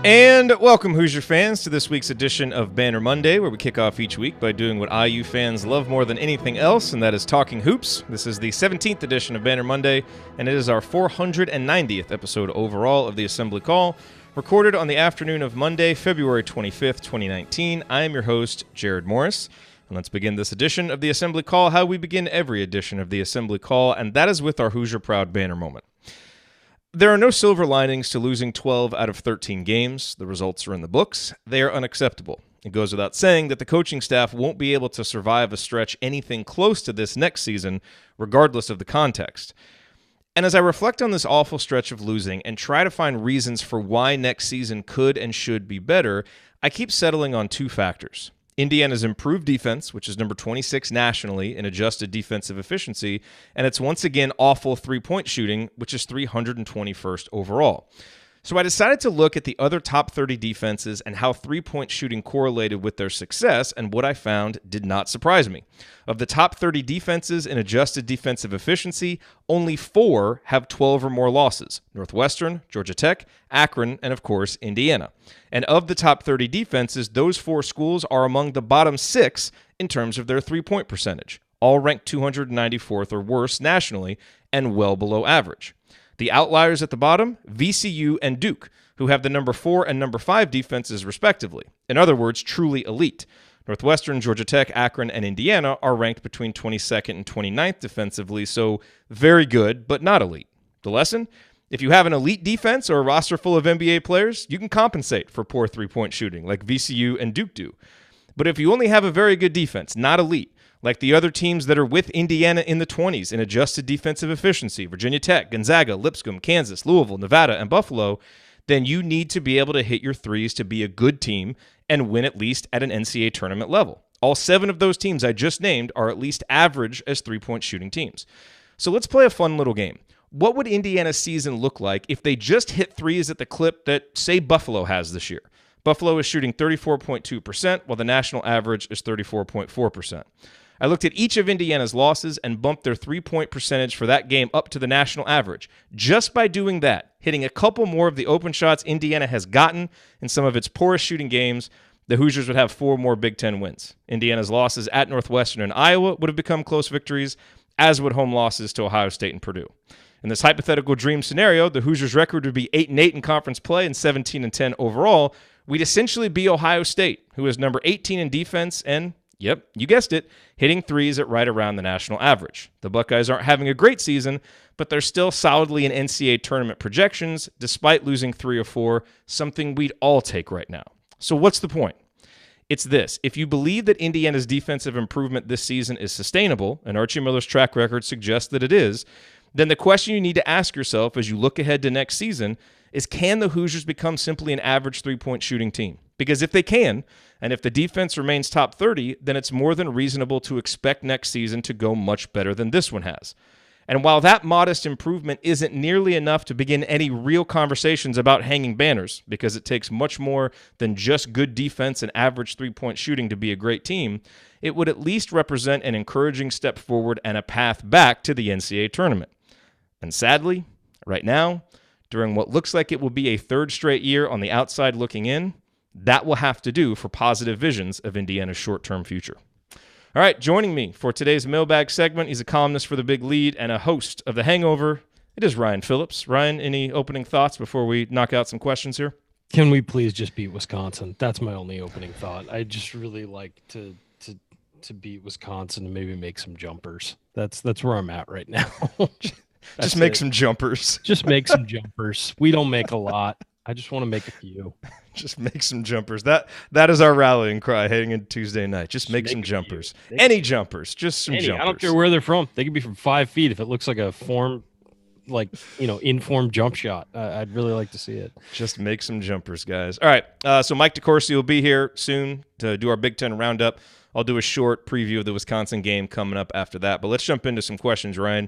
And welcome, Hoosier fans, to this week's edition of Banner Monday, where we kick off each week by doing what IU fans love more than anything else, and that is talking hoops. This is the 17th edition of Banner Monday, and it is our 490th episode overall of the Assembly Call, recorded on the afternoon of Monday, February 25th, 2019. I am your host, Jerod Morris, and let's begin this edition of the Assembly Call how we begin every edition of the Assembly Call, and that is with our Hoosier Proud banner moment. There are no silver linings to losing 12 out of 13 games. The results are in the books. They are unacceptable. It goes without saying that the coaching staff won't be able to survive a stretch anything close to this next season, regardless of the context. And as I reflect on this awful stretch of losing and try to find reasons for why next season could and should be better, I keep settling on two factors. Indiana's improved defense, which is number 26 nationally in adjusted defensive efficiency, and it's once again awful three-point shooting, which is 321st overall. So I decided to look at the other top 30 defenses and how three-point shooting correlated with their success, and what I found did not surprise me. Of the top 30 defenses in adjusted defensive efficiency, only 4 have 12 or more losses: Northwestern, Georgia Tech, Akron, and of course, Indiana. And of the top 30 defenses, those 4 schools are among the bottom 6 in terms of their three-point percentage, all ranked 294th or worse nationally and well below average. The outliers at the bottom, VCU and Duke, who have the number 4 and number 5 defenses respectively. In other words, truly elite. Northwestern, Georgia Tech, Akron, and Indiana are ranked between 22nd and 29th defensively, so very good, but not elite. The lesson? If you have an elite defense or a roster full of NBA players, you can compensate for poor three-point shooting like VCU and Duke do. But if you only have a very good defense, not elite, like the other teams that are with Indiana in the 20s in adjusted defensive efficiency, Virginia Tech, Gonzaga, Lipscomb, Kansas, Louisville, Nevada, and Buffalo, then you need to be able to hit your threes to be a good team and win at least at an NCAA tournament level. All 7 of those teams I just named are at least average as three-point shooting teams. So let's play a fun little game. What would Indiana's season look like if they just hit threes at the clip that, say, Buffalo has this year? Buffalo is shooting 34.2%, while the national average is 34.4%. I looked at each of Indiana's losses and bumped their three-point percentage for that game up to the national average. Just by doing that, hitting a couple more of the open shots Indiana has gotten in some of its poorest shooting games, the Hoosiers would have 4 more Big Ten wins. Indiana's losses at Northwestern and Iowa would have become close victories, as would home losses to Ohio State and Purdue. In this hypothetical dream scenario, the Hoosiers' record would be 8-8 in conference play and 17-10 overall. We'd essentially be Ohio State, who is number 18 in defense and, yep, you guessed it, hitting threes at right around the national average. The Buckeyes aren't having a great season, but they're still solidly in NCAA tournament projections, despite losing 3 of 4, something we'd all take right now. So what's the point? It's this. If you believe that Indiana's defensive improvement this season is sustainable, and Archie Miller's track record suggests that it is, then the question you need to ask yourself as you look ahead to next season is, can the Hoosiers become simply an average three-point shooting team? Because if they can, and if the defense remains top 30, then it's more than reasonable to expect next season to go much better than this one has. And while that modest improvement isn't nearly enough to begin any real conversations about hanging banners, because it takes much more than just good defense and average three-point shooting to be a great team, it would at least represent an encouraging step forward and a path back to the NCAA tournament. And sadly, right now, during what looks like it will be a 3rd straight year on the outside looking in, that will have to do for positive visions of Indiana's short-term future. All right, joining me for today's Mailbag segment, he's a columnist for The Big Lead and a host of The Hangover. It is Ryan Phillips. Ryan, any opening thoughts before we knock out some questions here? Can we please just beat Wisconsin? That's my only opening thought. I just really like to beat Wisconsin and maybe make some jumpers. That's where I'm at right now. Just make some jumpers. Just make some jumpers. We don't make a lot. I just want to make a few. Just make some jumpers. That is our rallying cry heading into Tuesday night. Just make some jumpers. Any jumpers. Just some jumpers. I don't care where they're from. They could be from 5 feet if it looks like a informed jump shot. I'd really like to see it. Just make some jumpers, guys. All right. So Mike de Courcey will be here soon to do our Big Ten Roundup. I'll do a short preview of the Wisconsin game coming up after that. But let's jump into some questions, Ryan.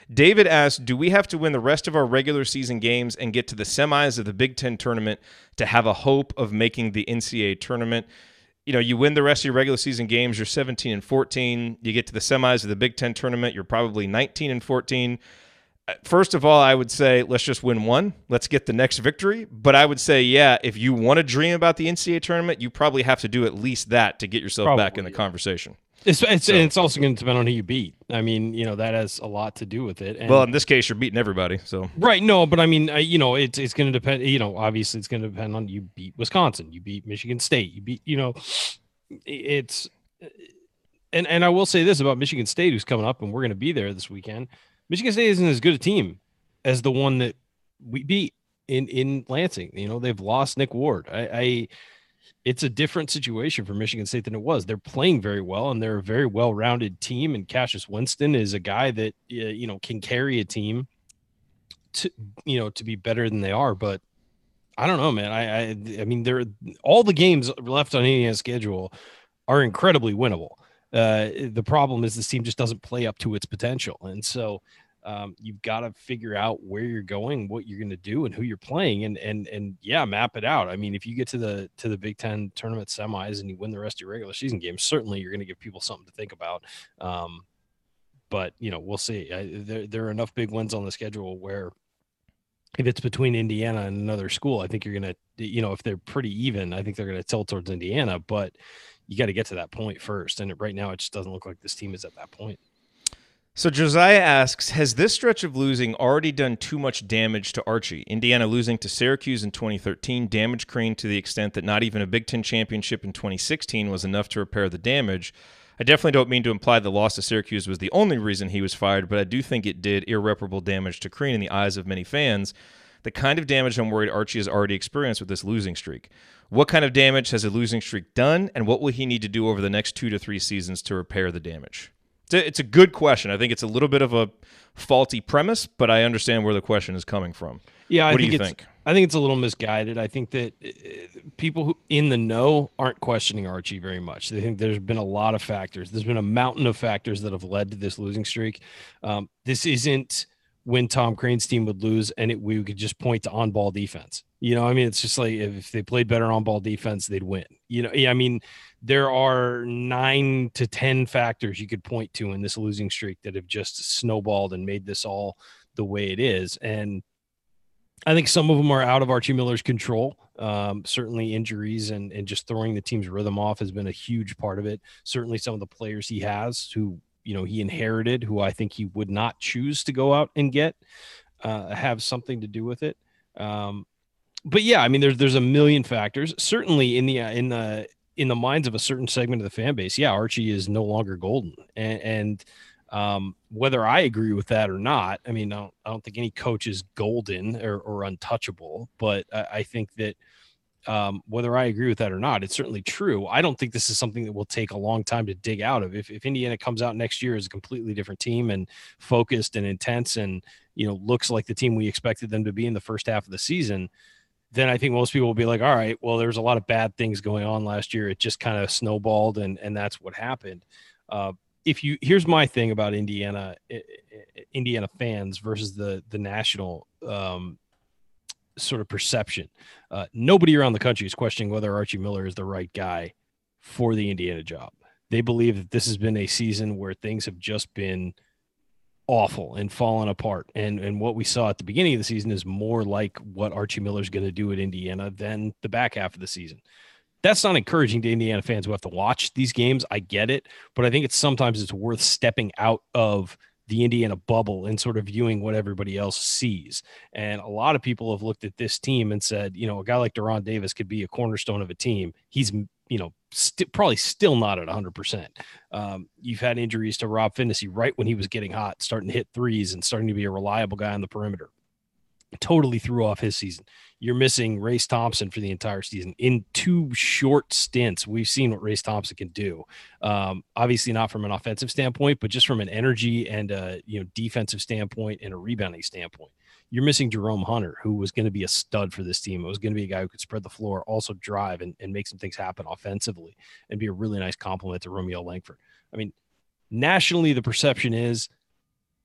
David asked, do we have to win the rest of our regular season games and get to the semis of the Big Ten tournament to have a hope of making the NCAA tournament? You know, you win the rest of your regular season games, you're 17-14. You get to the semis of the Big Ten tournament, you're probably 19-14. First of all, I would say let's just win one. Let's get the next victory. But I would say, yeah, if you want to dream about the NCAA tournament, you probably have to do at least that to get yourself back in the conversation. It's also going to depend on who you beat. I mean, that has a lot to do with it. And, well, in this case, you're beating everybody. So right, no, but I mean, it's going to depend. Obviously, it's going to depend on you beat Wisconsin, you beat Michigan State, you beat. It's and I will say this about Michigan State, who's coming up, and we're going to be there this weekend. Michigan State isn't as good a team as the one that we beat in Lansing. They've lost Nick Ward. It's a different situation for Michigan State than it was. They're playing very well, and they're a very well-rounded team. And Cassius Winston is a guy that can carry a team to be better than they are. But I don't know, man. I mean, all the games left on Indiana's schedule are incredibly winnable. The problem is this team just doesn't play up to its potential, and so you've got to figure out where you're going, what you're going to do, and who you're playing, and yeah, map it out. I mean, if you get to the Big Ten tournament semis and you win the rest of your regular season games, certainly you're going to give people something to think about. But we'll see. There are enough big wins on the schedule where if it's between Indiana and another school, I think you're going to, if they're pretty even, I think they're going to tilt towards Indiana, but you got to get to that point first. And right now it just doesn't look like this team is at that point. So Josiah asks, has this stretch of losing already done too much damage to Archie? Indiana losing to Syracuse in 2013 damaged Crean to the extent that not even a Big Ten championship in 2016 was enough to repair the damage. I definitely don't mean to imply the loss to Syracuse was the only reason he was fired, but I do think it did irreparable damage to Crean in the eyes of many fans. The kind of damage I'm worried Archie has already experienced with this losing streak. What kind of damage has a losing streak done, and what will he need to do over the next 2 to 3 seasons to repair the damage? It's a good question. I think it's a little bit of a faulty premise, but I understand where the question is coming from. Yeah, what do you think? I think it's a little misguided. I think that people who in the know aren't questioning Archie very much. They think there's been a lot of factors. There's been a mountain of factors that have led to this losing streak. This isn't when Tom Crane's team would lose and we could just point to on-ball defense. I mean, it's just like if they played better on-ball defense, they'd win. I mean, there are 9 to 10 factors you could point to in this losing streak that have just snowballed and made this all the way it is. And I think some of them are out of Archie Miller's control. Certainly injuries and just throwing the team's rhythm off has been a huge part of it. Certainly some of the players he has who, he inherited, who I think he would not choose to go out and get, have something to do with it. But yeah, I mean, there's a million factors. Certainly in the minds of a certain segment of the fan base, yeah, Archie is no longer golden. And whether I agree with that or not, I mean, I don't think any coach is golden or untouchable, but I think that whether I agree with that or not, it's certainly true. I don't think this is something that will take a long time to dig out of. If Indiana comes out next year as a completely different team and focused and intense and, looks like the team we expected them to be in the first half of the season, then I think most people will be like, all right, well, there's a lot of bad things going on last year. It just kind of snowballed and that's what happened. Here's my thing about Indiana fans versus the national sort of perception. Nobody around the country is questioning whether Archie Miller is the right guy for the Indiana job. They believe that this has been a season where things have just been awful and fallen apart. And what we saw at the beginning of the season is more like what Archie Miller's going to do at Indiana than the back half of the season. That's not encouraging to Indiana fans who have to watch these games. I get it, but I think sometimes it's worth stepping out of the Indiana bubble and sort of viewing what everybody else sees. And a lot of people have looked at this team and said, a guy like Deron Davis could be a cornerstone of a team. He's, probably still not at 100%. You've had injuries to Rob Finnessy right when he was getting hot, starting to hit threes and starting to be a reliable guy on the perimeter. Totally threw off his season. You're missing Race Thompson for the entire season. In 2 short stints, we've seen what Race Thompson can do. Obviously not from an offensive standpoint, but just from an energy and defensive standpoint and a rebounding standpoint. You're missing Jerome Hunter, who was going to be a stud for this team. It was going to be a guy who could spread the floor, also drive and make some things happen offensively and be a really nice compliment to Romeo Langford. I mean, nationally, the perception is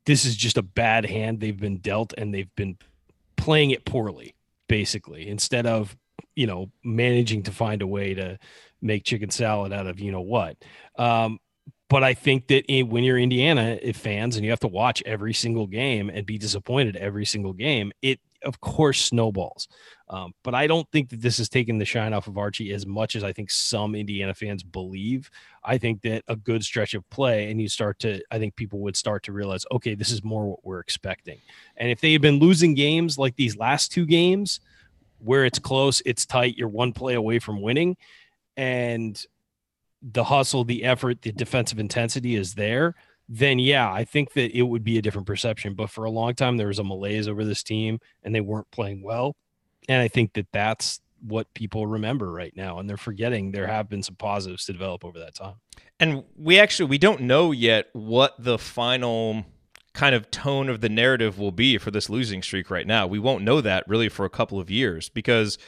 this is just a bad hand they've been dealt, and they've been playing it poorly, basically, instead of, managing to find a way to make chicken salad out of what. But But I think that when you're Indiana fans and you have to watch every single game and be disappointed every single game, it of course snowballs. But I don't think that this has taken the shine off of Archie as much as I think some Indiana fans believe. I think that a good stretch of play, and I think people would start to realize, okay, this is more what we're expecting. And if they had been losing games like these last two games, where it's close, it's tight, you're one play away from winning, and the hustle, the effort, the defensive intensity is there, then yeah, I think that it would be a different perception. But for a long time, there was a malaise over this team and they weren't playing well. And I think that that's what people remember right now. And they're forgetting there have been some positives to develop over that time. And we don't know yet what the final kind of tone of the narrative will be for this losing streak right now. We won't know that really for a couple of years because,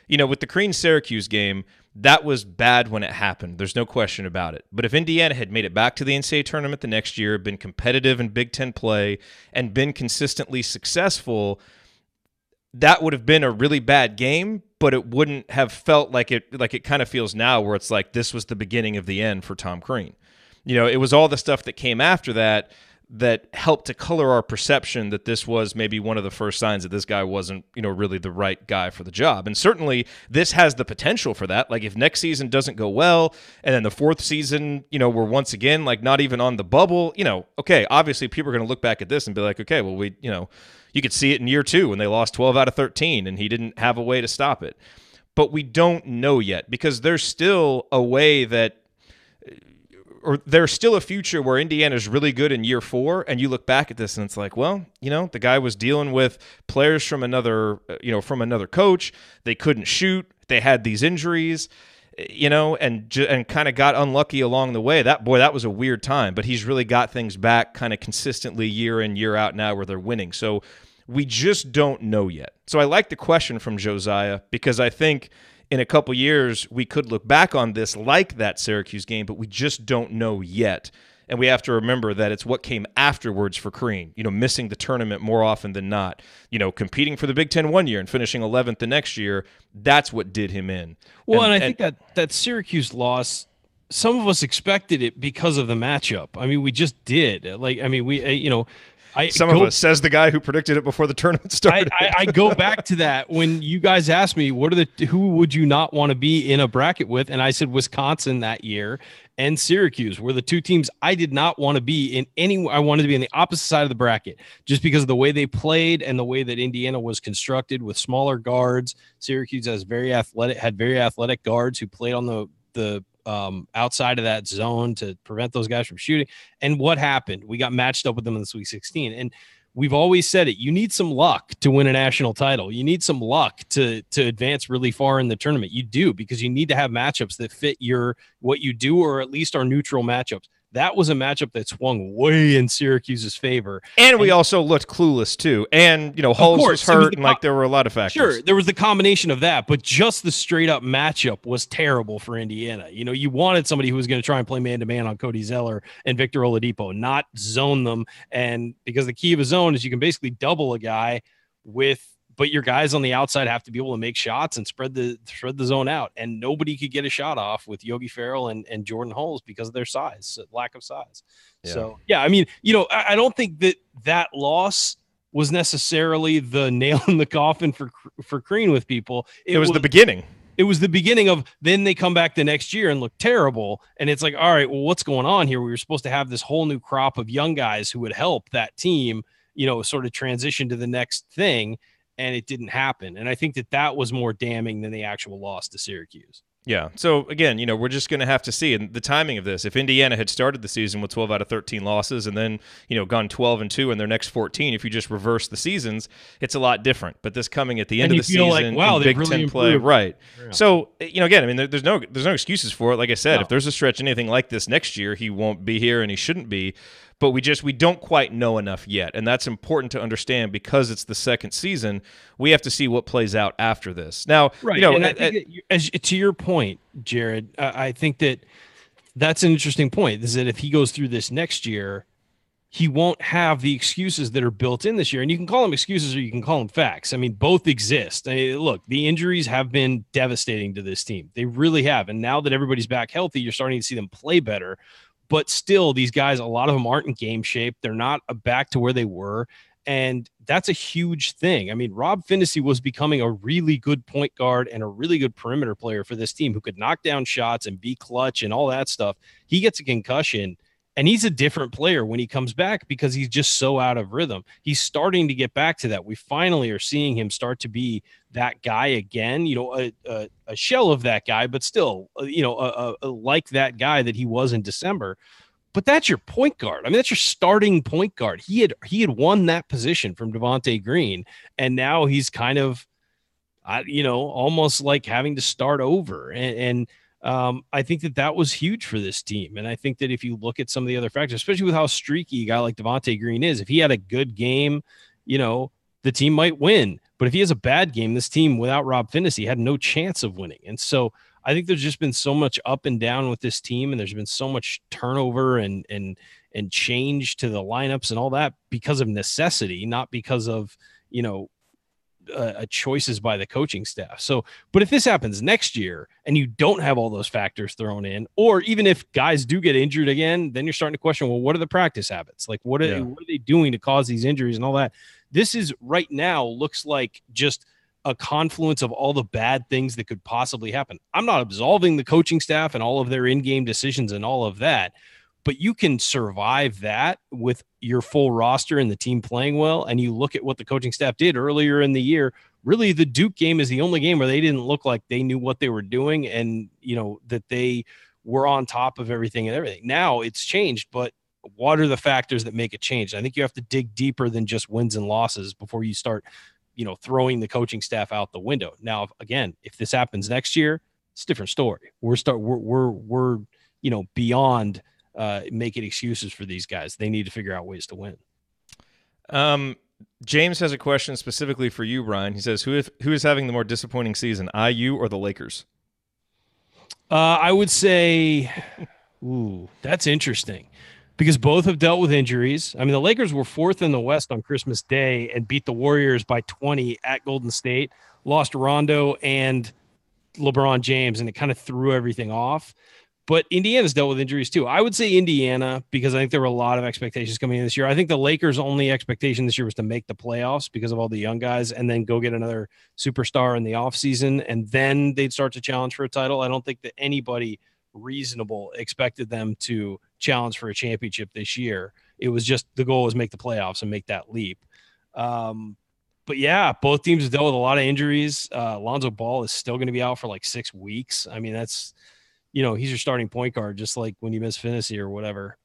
with the Crean-Syracuse game, that was bad when it happened. There's no question about it. But if Indiana had made it back to the NCAA tournament the next year, been competitive in Big Ten play, and been consistently successful, that would have been a really bad game, but it wouldn't have felt like it kind of feels now where it's like this was the beginning of the end for Tom Crean. It was all the stuff that came after that helped to color our perception that this was maybe one of the first signs that this guy wasn't, really the right guy for the job. And certainly this has the potential for that. Like if next season doesn't go well and then the fourth season, we're once again like not even on the bubble, okay, obviously people are going to look back at this and be like, okay, well, you could see it in year 2 when they lost 12 out of 13 and he didn't have a way to stop it. But we don't know yet because there's still a way or there's still a future where Indiana's really good in year 4, and you look back at this and it's like, well, the guy was dealing with players from another coach. They couldn't shoot. They had these injuries, and kind of got unlucky along the way. That was a weird time, but he's really got things back kind of consistently year in, year out now where they're winning. So we just don't know yet. So I like the question from Josiah because I think in a couple years, we could look back on this like that Syracuse game, but we just don't know yet. And we have to remember that it's what came afterwards for Crean, missing the tournament more often than not, competing for the Big Ten one year and finishing 11th the next year. That's what did him in. Well, and I think that Syracuse loss, some of us expected it because of the matchup. I mean, we just did. Some of us, says the guy who predicted it before the tournament started. I go back to that when you guys asked me, who would you not want to be in a bracket with? And I said Wisconsin that year and Syracuse were the two teams I did not want to be in I wanted to be on the opposite side of the bracket just because of the way they played and the way that Indiana was constructed with smaller guards. Syracuse had very athletic guards who played on the outside of that zone to prevent those guys from shooting. And what happened? We got matched up with them in the Sweet 16. And we've always said it. You need some luck to win a national title. You need some luck to advance really far in the tournament. You do, because you need to have matchups that fit what you do, or at least are neutral matchups. That was a matchup that swung way in Syracuse's favor. And we also looked clueless, too. And, Hulls was hurt, and there were a lot of factors. Sure, there was the combination of that, but just the straight-up matchup was terrible for Indiana. You wanted somebody who was going to try and play man-to-man on Cody Zeller and Victor Oladipo, not zone them. And because the key of a zone is you can basically double a guy but your guys on the outside have to be able to make shots and spread the zone out. And nobody could get a shot off with Yogi Ferrell and Jordan Hulls because of their lack of size. Yeah. So, yeah, I mean, I don't think that loss was necessarily the nail in the coffin for Crean with people. It was the beginning. It was the beginning of then they come back the next year and look terrible. And it's like, all right, well, what's going on here? We were supposed to have this whole new crop of young guys who would help that team, sort of transition to the next thing. And it didn't happen. And I think that was more damning than the actual loss to Syracuse. Yeah. So, again, we're just going to have to see. And the timing of this, if Indiana had started the season with 12 out of 13 losses and then, gone 12-2 in their next 14, if you just reverse the seasons, it's a lot different. But this coming at the end of the season, like, wow, in Big really Ten play, right. Yeah. So, again, I mean, there's no excuses for it. Like I said, no. If there's a stretch anything like this next year, he won't be here and he shouldn't be. But we don't quite know enough yet, and that's important to understand because it's the second season. We have to see what plays out after this. Now, right. And I think to your point, Jerod, I think that's an interesting point. Is that if he goes through this next year, he won't have the excuses that are built in this year. And you can call them excuses or you can call them facts. I mean, both exist. Look, the injuries have been devastating to this team. They really have. And now that everybody's back healthy, you're starting to see them play better. But still, these guys, a lot of them aren't in game shape. They're not back to where they were. And that's a huge thing. I mean, Rob Finney was becoming a really good point guard and a really good perimeter player for this team who could knock down shots and be clutch and all that stuff. He gets a concussion, and he's a different player when he comes back because he's just so out of rhythm. He's starting to get back to that. We finally are seeing him start to be that guy again, a shell of that guy, but still, like that guy that he was in December. But that's your point guard. I mean, that's your starting point guard. He had won that position from Devontae Green, and now he's kind of, almost like having to start over. And I think that was huge for this team. And I think that if you look at some of the other factors, especially with how streaky a guy like Devontae Green is, if he had a good game, the team might win. But if he has a bad game, this team without Rob Finney had no chance of winning. And so I think there's just been so much up and down with this team, and there's been so much turnover and change to the lineups and all that because of necessity, not because of, choices by the coaching staff. So, but if this happens next year and you don't have all those factors thrown in, or even if guys do get injured again, then you're starting to question, well, what are the practice habits? Like, what are they doing to cause these injuries and all that? This is right now looks like just a confluence of all the bad things that could possibly happen. I'm not absolving the coaching staff and all of their in-game decisions and all of that, but you can survive that with your full roster and the team playing well. And you look at what the coaching staff did earlier in the year. Really, the Duke game is the only game where they didn't look like they knew what they were doing and, that they were on top of everything and everything. Now it's changed, but what are the factors that make it change? I think you have to dig deeper than just wins and losses before you start, throwing the coaching staff out the window. Now, again, if this happens next year, it's a different story. We're beyond making excuses for these guys. They need to figure out ways to win. James has a question specifically for you, Brian. He says, who is having the more disappointing season, IU or the Lakers? I would say, that's interesting because both have dealt with injuries. I mean, the Lakers were 4th in the West on Christmas Day and beat the Warriors by 20 at Golden State, lost Rondo and LeBron James, and it kind of threw everything off. But Indiana's dealt with injuries too. I would say Indiana because I think there were a lot of expectations coming in this year. I think the Lakers' only expectation this year was to make the playoffs because of all the young guys and then go get another superstar in the offseason, and then they'd start to challenge for a title. I don't think that anybody reasonable expected them to challenge for a championship this year. It was just the goal was make the playoffs and make that leap. But yeah, both teams have dealt with a lot of injuries. Lonzo Ball is still going to be out for like 6 weeks. I mean, that's, he's your starting point guard, just like when you miss Finney or whatever.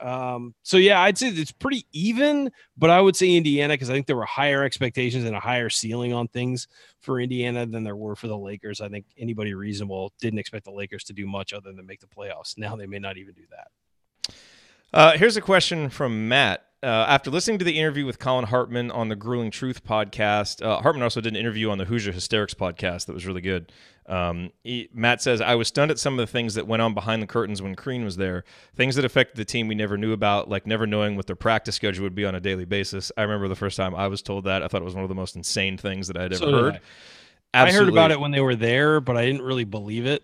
So yeah, I'd say it's pretty even, but I would say Indiana because I think there were higher expectations and a higher ceiling on things for Indiana than there were for the Lakers. I think anybody reasonable didn't expect the Lakers to do much other than make the playoffs. Now they may not even do that. Here's a question from Matt. After listening to the interview with Colin Hartman on the Grueling Truth podcast, Hartman also did an interview on the Hoosier Hysterics podcast that was really good. Matt says, I was stunned at some of the things that went on behind the curtains when Crean was there, things that affected the team we never knew about, like never knowing what their practice schedule would be on a daily basis. I remember the first time I was told that. I thought it was one of the most insane things that I had ever heard. I heard about it when they were there, but I didn't really believe it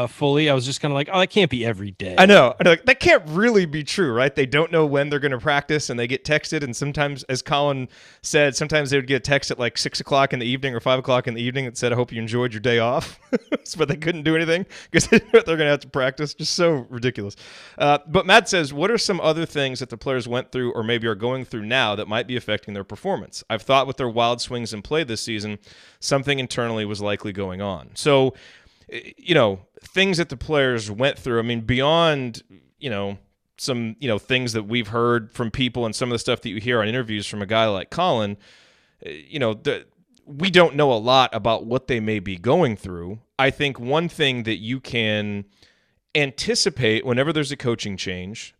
fully. I was just kind of like, oh, that can't be every day. I know. That can't really be true, right? They don't know when they're going to practice, and they get texted, and sometimes, as Colin said, sometimes they would get a text at like 6 o'clock in the evening or 5 o'clock in the evening that said, I hope you enjoyed your day off, but they couldn't do anything because they're going to have to practice. Just so ridiculous. But Matt says, what are some other things that the players went through or maybe are going through now that might be affecting their performance? I've thought with their wild swings in play this season, something internally was likely going on. So, things that the players went through, I mean, beyond, some, things that we've heard from people and some of the stuff that you hear on interviews from a guy like Colin, we don't know a lot about what they may be going through. I think one thing that you can anticipate whenever there's a coaching change,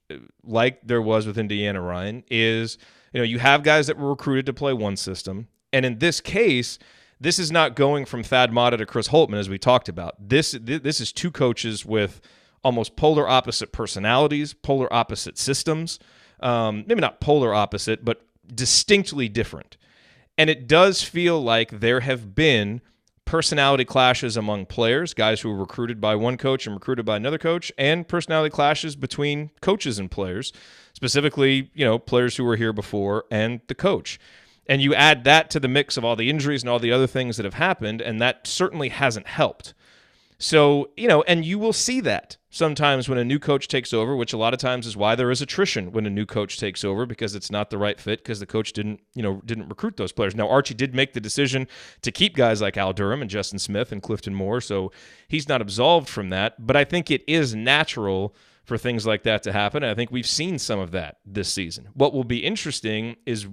like there was with Indiana, Ryan, is, you have guys that were recruited to play one system. And in this case, this is not going from Thad Matta to Chris Holtmann, as we talked about. This is two coaches with almost polar opposite personalities, polar opposite systems. Maybe not polar opposite, but distinctly different. And it does feel like there have been personality clashes among players, guys who were recruited by one coach and recruited by another coach, and personality clashes between coaches and players, specifically, players who were here before and the coach. And you add that to the mix of all the injuries and all the other things that have happened, and that certainly hasn't helped. So, and you will see that sometimes when a new coach takes over, which a lot of times is why there is attrition when a new coach takes over, because it's not the right fit because the coach didn't recruit those players. Now, Archie did make the decision to keep guys like Al Durham and Justin Smith and Clifton Moore, so he's not absolved from that. But I think it is natural for things like that to happen, and I think we've seen some of that this season. What will be interesting is,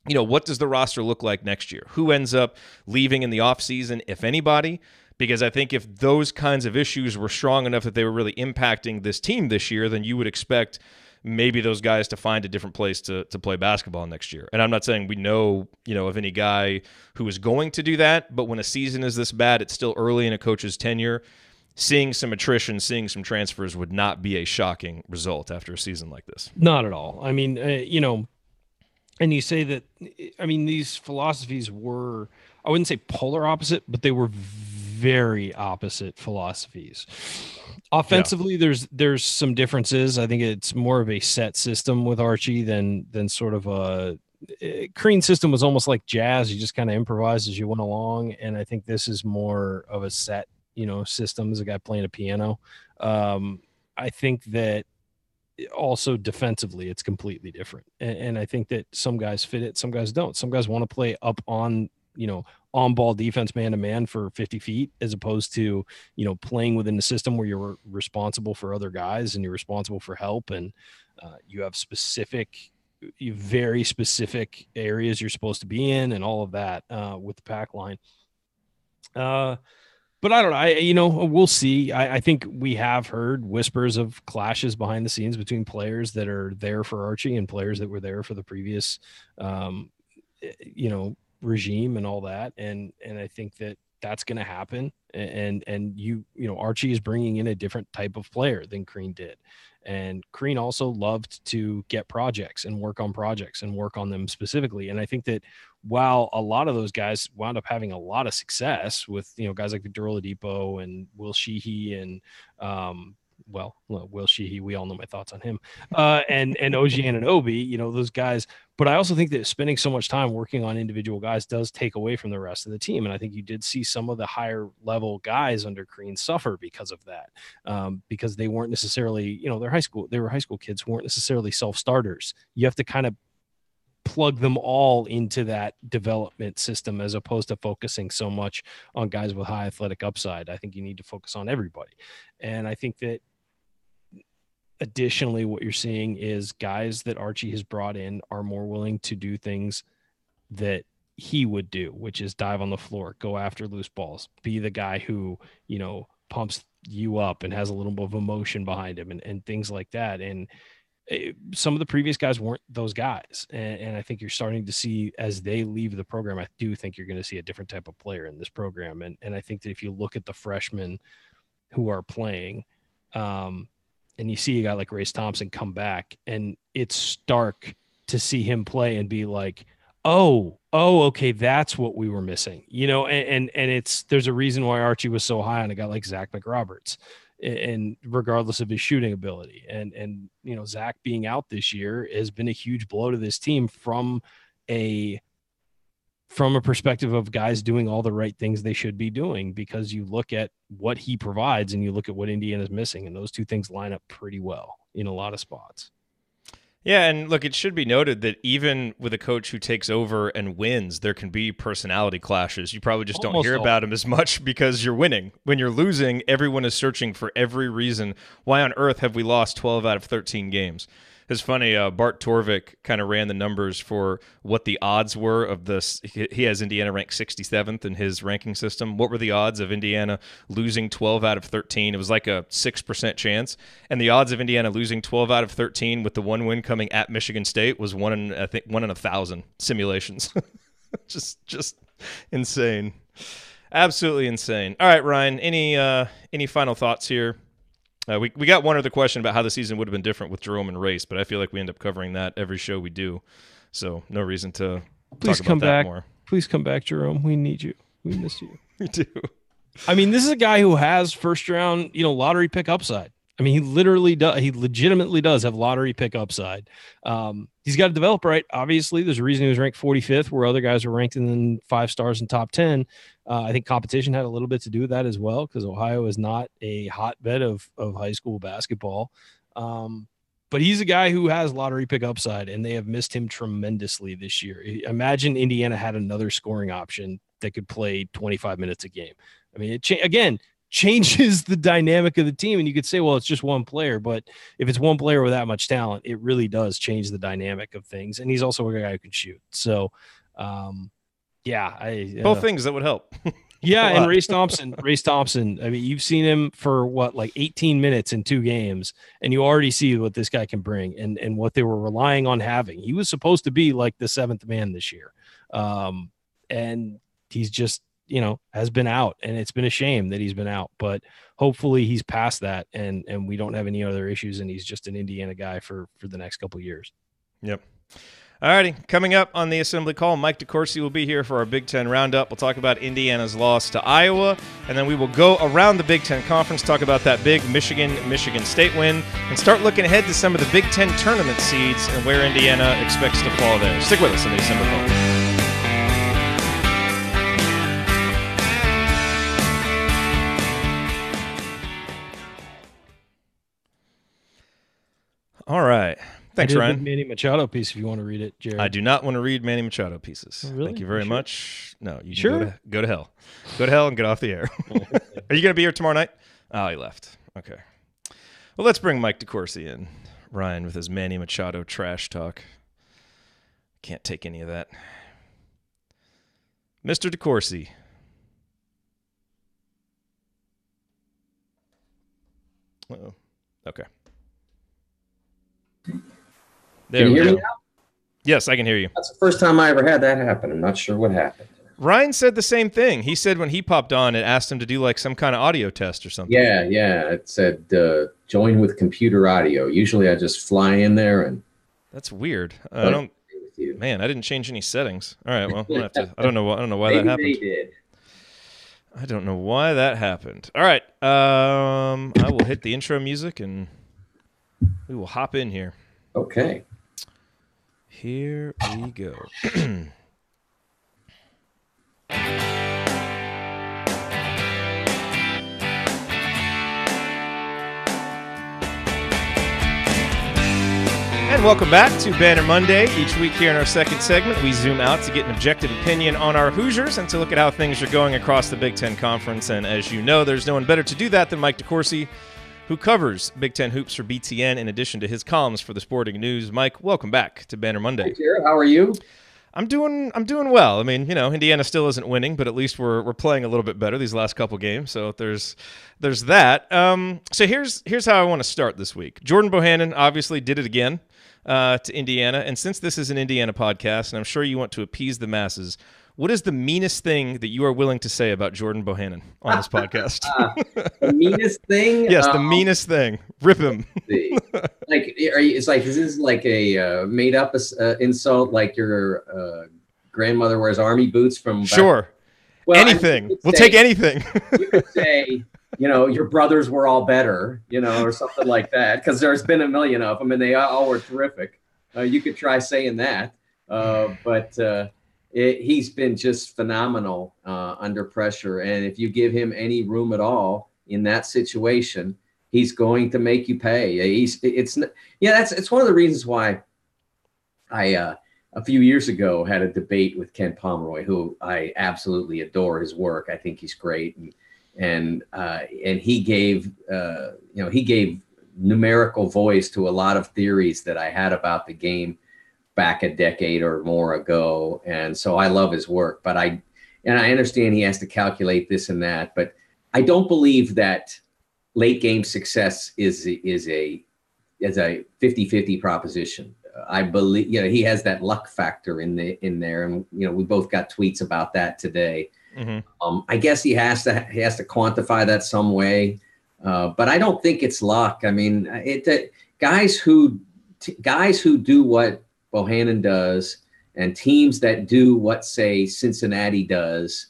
what does the roster look like next year? Who ends up leaving in the offseason, if anybody? Because I think if those kinds of issues were strong enough that they were really impacting this team this year, then you would expect maybe those guys to find a different place to play basketball next year. And I'm not saying we know, of any guy who is going to do that, but when a season is this bad, it's still early in a coach's tenure, seeing some attrition, seeing some transfers would not be a shocking result after a season like this. Not at all. I mean, and you say that, these philosophies were, I wouldn't say polar opposite, but they were very opposite philosophies. Offensively, there's some differences. I think it's more of a set system with Archie than sort of a Crean system was almost like jazz. You just kind of improvise as you went along. And I think this is more of a set, system as a guy playing a piano. I think that also defensively, it's completely different. And I think that some guys fit it, some guys don't. Some guys want to play up on, on ball defense man to man for 50 feet, as opposed to, playing within the system where you're responsible for other guys and you're responsible for help. And you have very specific areas you're supposed to be in and all of that with the pack line. But I don't know. We'll see. I think we have heard whispers of clashes behind the scenes between players that are there for Archie and players that were there for the previous, regime and all that. And I think that that's going to happen. And Archie is bringing in a different type of player than Crean did. And Crean also loved to get projects and work on them specifically. And I think that while a lot of those guys wound up having a lot of success with, guys like Victor Oladipo and Will Sheehy and, Will Sheehy, we all know my thoughts on him, and OG Anunoby, those guys. But I also think that spending so much time working on individual guys does take away from the rest of the team. And I think you did see some of the higher level guys under Crean suffer because of that, because they weren't necessarily, they were high school kids who weren't necessarily self-starters. You have to kind of plug them all into that development system as opposed to focusing so much on guys with high athletic upside. I think you need to focus on everybody. And I think that additionally, what you're seeing is guys that Archie has brought in are more willing to do things that he would do, which is dive on the floor, go after loose balls, be the guy who, pumps you up and has a little bit of emotion behind him and things like that. And some of the previous guys weren't those guys. And I think you're starting to see as they leave the program, I do think you're going to see a different type of player in this program. And I think that if you look at the freshmen who are playing, and you see a guy like Race Thompson come back, and it's stark to see him play and be like, oh, okay, that's what we were missing, and there's a reason why Archie was so high on a guy like Zach McRoberts, and regardless of his shooting ability, and Zach being out this year has been a huge blow to this team from a perspective of guys doing all the right things they should be doing, because you look at what he provides and you look at what Indiana's missing, and those two things line up pretty well in a lot of spots. Yeah, and look, it should be noted that even with a coach who takes over and wins, there can be personality clashes. You probably just don't hear about them as much because you're winning. When you're losing, everyone is searching for every reason. Why on earth have we lost 12 out of 13 games? It's funny, Bart Torvik kind of ran the numbers for what the odds were of this. He has Indiana ranked 67th in his ranking system. What were the odds of Indiana losing 12 out of 13? It was like a 6% chance. And the odds of Indiana losing 12 out of 13 with the one win coming at Michigan State was one in 1,000 simulations. just insane. Absolutely insane. All right, Ryan, any final thoughts here? We got one other question about how the season would have been different with Jerome and Race, but I feel like we end up covering that every show we do, so no reason to talk about that more. Please come back, Jerome. We need you. We miss you. You do. I mean, this is a guy who has first round, lottery pick upside. I mean, he literally does. He legitimately does have lottery pick upside. He's got to develop right. Obviously, there's a reason he was ranked 45th, where other guys were ranked in 5 stars and top 10. I think competition had a little bit to do with that as well, because Ohio is not a hotbed of high school basketball. But he's a guy who has lottery pick upside, and they have missed him tremendously this year. Imagine Indiana had another scoring option that could play 25 minutes a game. I mean, it changes the dynamic of the team. And you could say, well, it's just one player. But if it's one player with that much talent, it really does change the dynamic of things. And he's also a guy who can shoot. So, both things that would help. Yeah, and Race Thompson. I mean, you've seen him for 18 minutes in 2 games, and you already see what this guy can bring and what they were relying on having. He was supposed to be like the 7th man this year. And he's just, has been out, and it's been a shame that he's been out, but hopefully he's past that and we don't have any other issues, and he's just an Indiana guy for the next couple of years. Yep. All righty, coming up on the Assembly Call, Mike de Courcey will be here for our Big Ten Roundup. We'll talk about Indiana's loss to Iowa, and then we will go around the Big Ten Conference, talk about that big Michigan State win, and start looking ahead to some of the Big Ten tournament seeds and where Indiana expects to fall there. Stick with us on the Assembly Call. All right. Thanks, Ryan. Manny Machado piece, if you want to read it, Jerod. I do not want to read Manny Machado pieces. Oh, really? Thank you very sure? much. No, you sure? can go to hell. Go to hell and get off the air. Are you going to be here tomorrow night? Oh, he left. Okay. Well, let's bring Mike de Courcey in. Ryan with his Manny Machado trash talk. Can't take any of that. Mr. de Courcey. Uh-oh. Okay. There Can you we hear go. me now? Yes, I can hear you. That's the first time I ever had that happen. I'm not sure what happened. Ryan said the same thing. He said when he popped on, it asked him to do like some kind of audio test or something. Yeah. It said join with computer audio. Usually I just fly in there and. That's weird. I didn't change any settings. All right, well, I'm gonna have to. I don't know why that happened. Maybe they did. I don't know why that happened. All right, I will hit the intro music and we will hop in here. Okay. Here we go. And welcome back to Banner Monday. Each week here in our second segment, we zoom out to get an objective opinion on our Hoosiers and to look at how things are going across the Big Ten Conference. And as you know, there's no one better to do that than Mike de Courcey, who covers Big Ten hoops for BTN in addition to his columns for the Sporting News. Mike, welcome back to Banner Monday. Hey, Jerod, how are you? I'm doing well. I mean, Indiana still isn't winning, but at least we're playing a little bit better these last couple games. So there's that. So here's how I want to start this week. Jordan Bohannon obviously did it again to Indiana, and since this is an Indiana podcast, and I'm sure you want to appease the masses, what is the meanest thing that you are willing to say about Jordan Bohannon on this podcast? The meanest thing? Yes, the meanest thing. Rip him. Is this like a made up insult, like your grandmother wears army boots from back? Sure. Well, anything. We'll take anything. You could say, your brothers were all better, or something like that, because there's been a million of them and they all were terrific. You could try saying that. But he's been just phenomenal under pressure. And if you give him any room at all in that situation, he's going to make you pay. It's one of the reasons why I a few years ago had a debate with Ken Pomeroy, who I absolutely adore his work. I think he's great, and he gave numerical voice to a lot of theories that I had about the game back a decade or more ago. And so I love his work, but I understand he has to calculate this and that, but I don't believe that late game success is a 50-50 proposition. I believe, he has that luck factor in there. And, we both got tweets about that today. Mm-hmm. I guess he has to quantify that some way. But I don't think it's luck. I mean, guys who do what Bohannon does and teams that do what, say, Cincinnati does,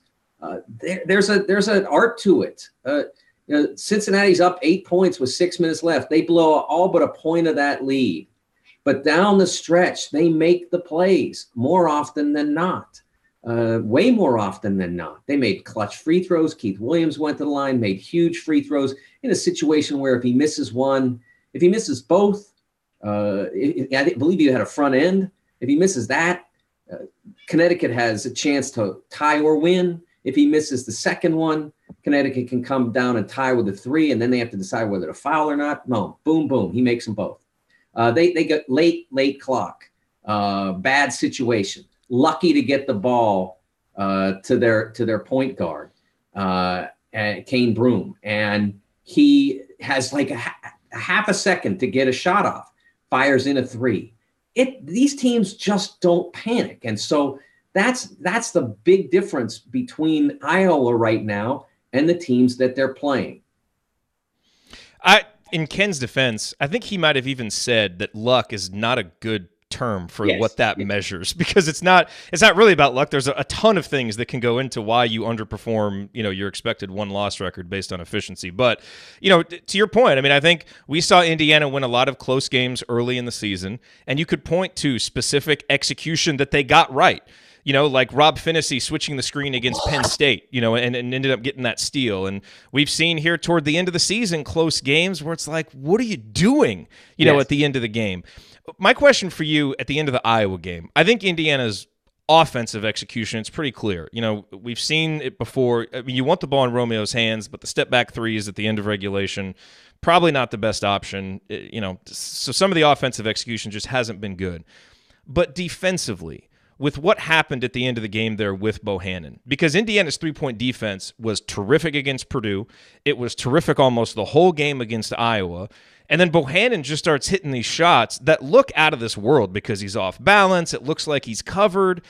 There's an art to it. Cincinnati's up 8 points with 6 minutes left. They blow all but a point of that lead. But down the stretch, they make the plays more often than not, way more often than not. They made clutch free throws. Keith Williams went to the line, made huge free throws in a situation where if he misses one, if he misses both, I believe you had a front end. If he misses that, Connecticut has a chance to tie or win. If he misses the second one, Connecticut can come down and tie with a 3, and then they have to decide whether to foul or not. No, boom, boom. He makes them both. They got late clock, bad situation. Lucky to get the ball to their point guard, Kane Broom, and he has like a half a second to get a shot off. Fires in a 3. These teams just don't panic, and so that's the big difference between Iowa right now and the teams that they're playing. In Ken's defense, I think he might have even said that luck is not a good term for what that measures, because it's not really about luck. There's a ton of things that can go into why you underperform, your expected win-loss record based on efficiency. But, to your point, I mean, I think we saw Indiana win a lot of close games early in the season, and you could point to specific execution that they got right. Like Rob Finney switching the screen against Penn State, and ended up getting that steal. And we've seen here toward the end of the season close games where it's like, what are you doing, at the end of the game? My question for you at the end of the Iowa game, I think Indiana's offensive execution, it's pretty clear. We've seen it before. I mean, you want the ball in Romeo's hands, but the step-back threes at the end of regulation, probably not the best option. So some of the offensive execution just hasn't been good. But defensively, with what happened at the end of the game there with Bohannon, because Indiana's three-point defense was terrific against Purdue. It was terrific almost the whole game against Iowa. And then Bohannon just starts hitting these shots that look out of this world because he's off balance. It looks like he's covered.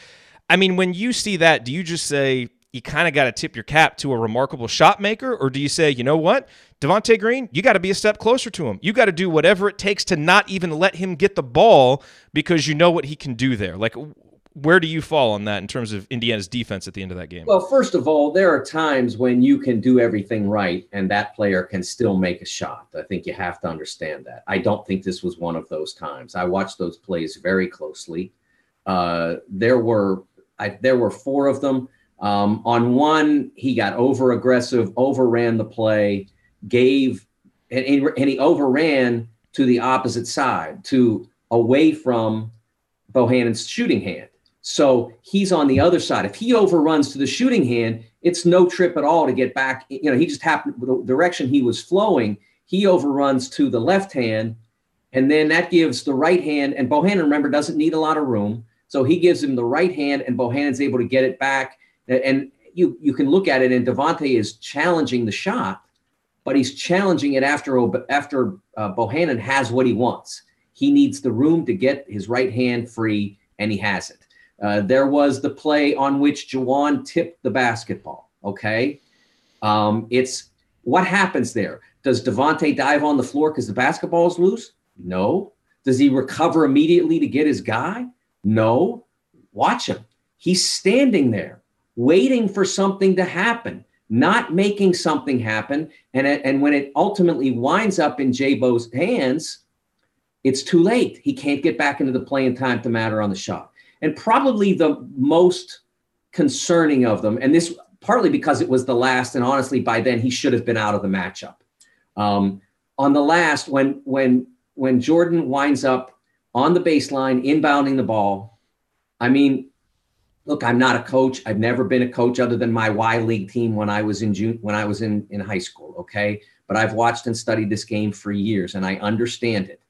I mean, when you see that, do you just say you kind of got to tip your cap to a remarkable shot maker? Or do you say, you know what, Devontae Green, you got to be a step closer to him. You got to do whatever it takes to not even let him get the ball because you know what he can do there. Like, where do you fall on that in terms of Indiana's defense at the end of that game? Well, first of all, there are times when you can do everything right and that player can still make a shot. I think you have to understand that. I don't think this was one of those times. I watched those plays very closely. There were 4 of them. On one, he got over-aggressive, overran the play, and he overran to the opposite side, away from Bohannon's shooting hand. So he's on the other side. If he overruns to the shooting hand, it's no trip at all to get back. He just happened, the direction he was flowing, he overruns to the left hand, and then that gives the right hand. And Bohannon, remember, doesn't need a lot of room. So he gives him the right hand, and Bohannon's able to get it back. And you can look at it, and Devontae is challenging the shot, but he's challenging it after Bohannon has what he wants. He needs the room to get his right hand free, and he has it. There was the play on which Juwan tipped the basketball, okay? It's what happens there. Does Devontae dive on the floor because the basketball is loose? No. Does he recover immediately to get his guy? No. Watch him. He's standing there waiting for something to happen, not making something happen. And when it ultimately winds up in J-Bo's hands, it's too late. He can't get back into the play in time to matter on the shot. And probably the most concerning of them, and this partly because it was the last, and honestly, by then he should have been out of the matchup. On the last, when Jordan winds up on the baseline, inbounding the ball, I mean, look, I'm not a coach. I've never been a coach other than my Y League team when I was in high school, okay? But I've watched and studied this game for years, and I understand it.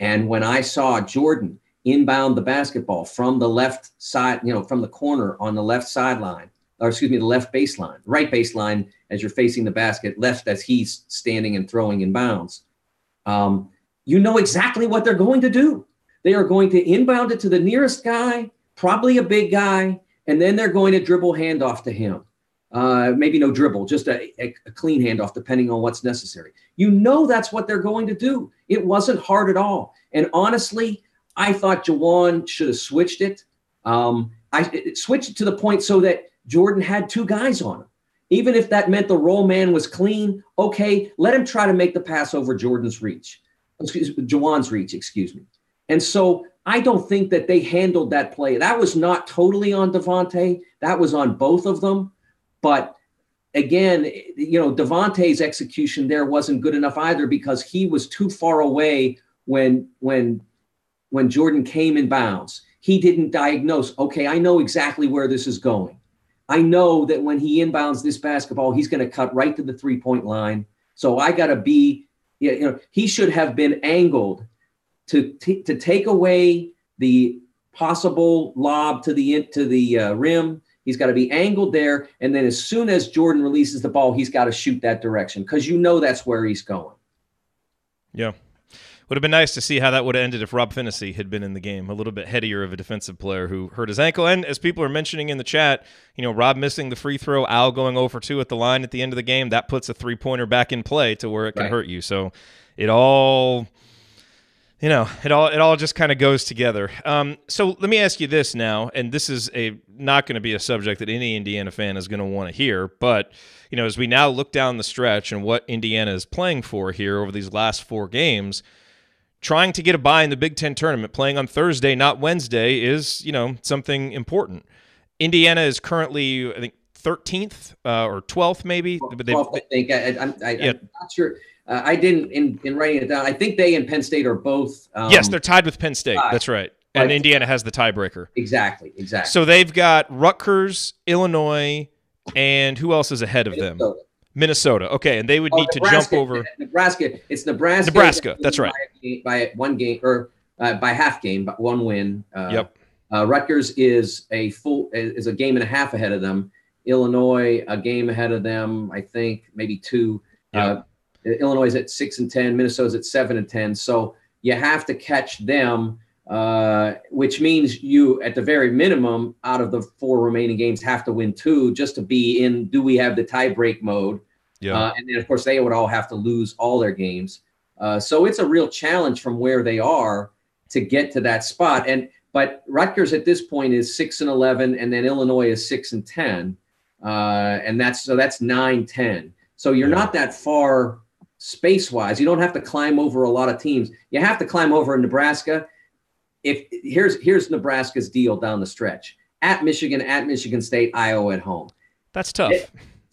And when I saw Jordan inbound the basketball from the left side, from the corner on the left sideline, the left baseline, right baseline as you're facing the basket, left as he's standing and throwing in bounds. You know exactly what they're going to do. They are going to inbound it to the nearest guy, probably a big guy, and then they're going to dribble handoff to him. Maybe no dribble, just a clean handoff, depending on what's necessary. That's what they're going to do. It wasn't hard at all. And honestly, I thought Juwan should have switched it. I switched it to the point so that Jordan had 2 guys on him. Even if that meant the roll man was clean, okay, let him try to make the pass over Juwan's reach, excuse me. And so I don't think that they handled that play. That was not totally on Devontae. That was on both of them. But again, Devontae's execution there wasn't good enough either, because he was too far away when Jordan came in bounds. He didn't diagnose, okay, I know exactly where this is going. I know that when he inbounds this basketball, he's going to cut right to the 3-point line. So I got to be, he should have been angled to take away the possible lob to the rim. He's got to be angled there. And then as soon as Jordan releases the ball, he's got to shoot that direction, because that's where he's going. Yeah. Would have been nice to see how that would have ended if Rob Finney had been in the game. A little bit headier of a defensive player who hurt his ankle. And as people are mentioning in the chat, Rob missing the free throw, Al going 0 for 2 at the line at the end of the game, that puts a 3-pointer back in play to where it can hurt you. So it all just kind of goes together. So let me ask you this now, and this is not going to be a subject that any Indiana fan is going to want to hear, but as we now look down the stretch and what Indiana is playing for here over these last 4 games, trying to get a bye in the Big Ten tournament, playing on Thursday, not Wednesday, is, something important. Indiana is currently, I think, 13th or 12th maybe. 12th, I think. I'm not sure. I didn't, in writing it down, I think they and Penn State are both. Yes, they're tied with Penn State. That's right. And Indiana has the tiebreaker. Exactly. So they've got Rutgers, Illinois, and who else is ahead of them? Minnesota. Okay, and they would need to jump over Nebraska. It's Nebraska. Nebraska. That's right. By 1 game or by half game, but 1 win. Yep. Rutgers is a game and a half ahead of them. Illinois a game ahead of them. I think maybe 2. Yep. Illinois is at 6-10. Minnesota's at 7-10. So you have to catch them, which means you, at the very minimum, out of the 4 remaining games, have to win 2 just to be in. Do we have the tie-break mode? Yeah. And then, of course, they would all have to lose all their games. So it's a real challenge from where they are to get to that spot. But Rutgers at this point is 6-11, and then Illinois is 6-10, and that's 9-10. So you're not that far space-wise. You don't have to climb over a lot of teams. You have to climb over in Nebraska. Here's Nebraska's deal down the stretch: at Michigan State, Iowa at home. That's tough.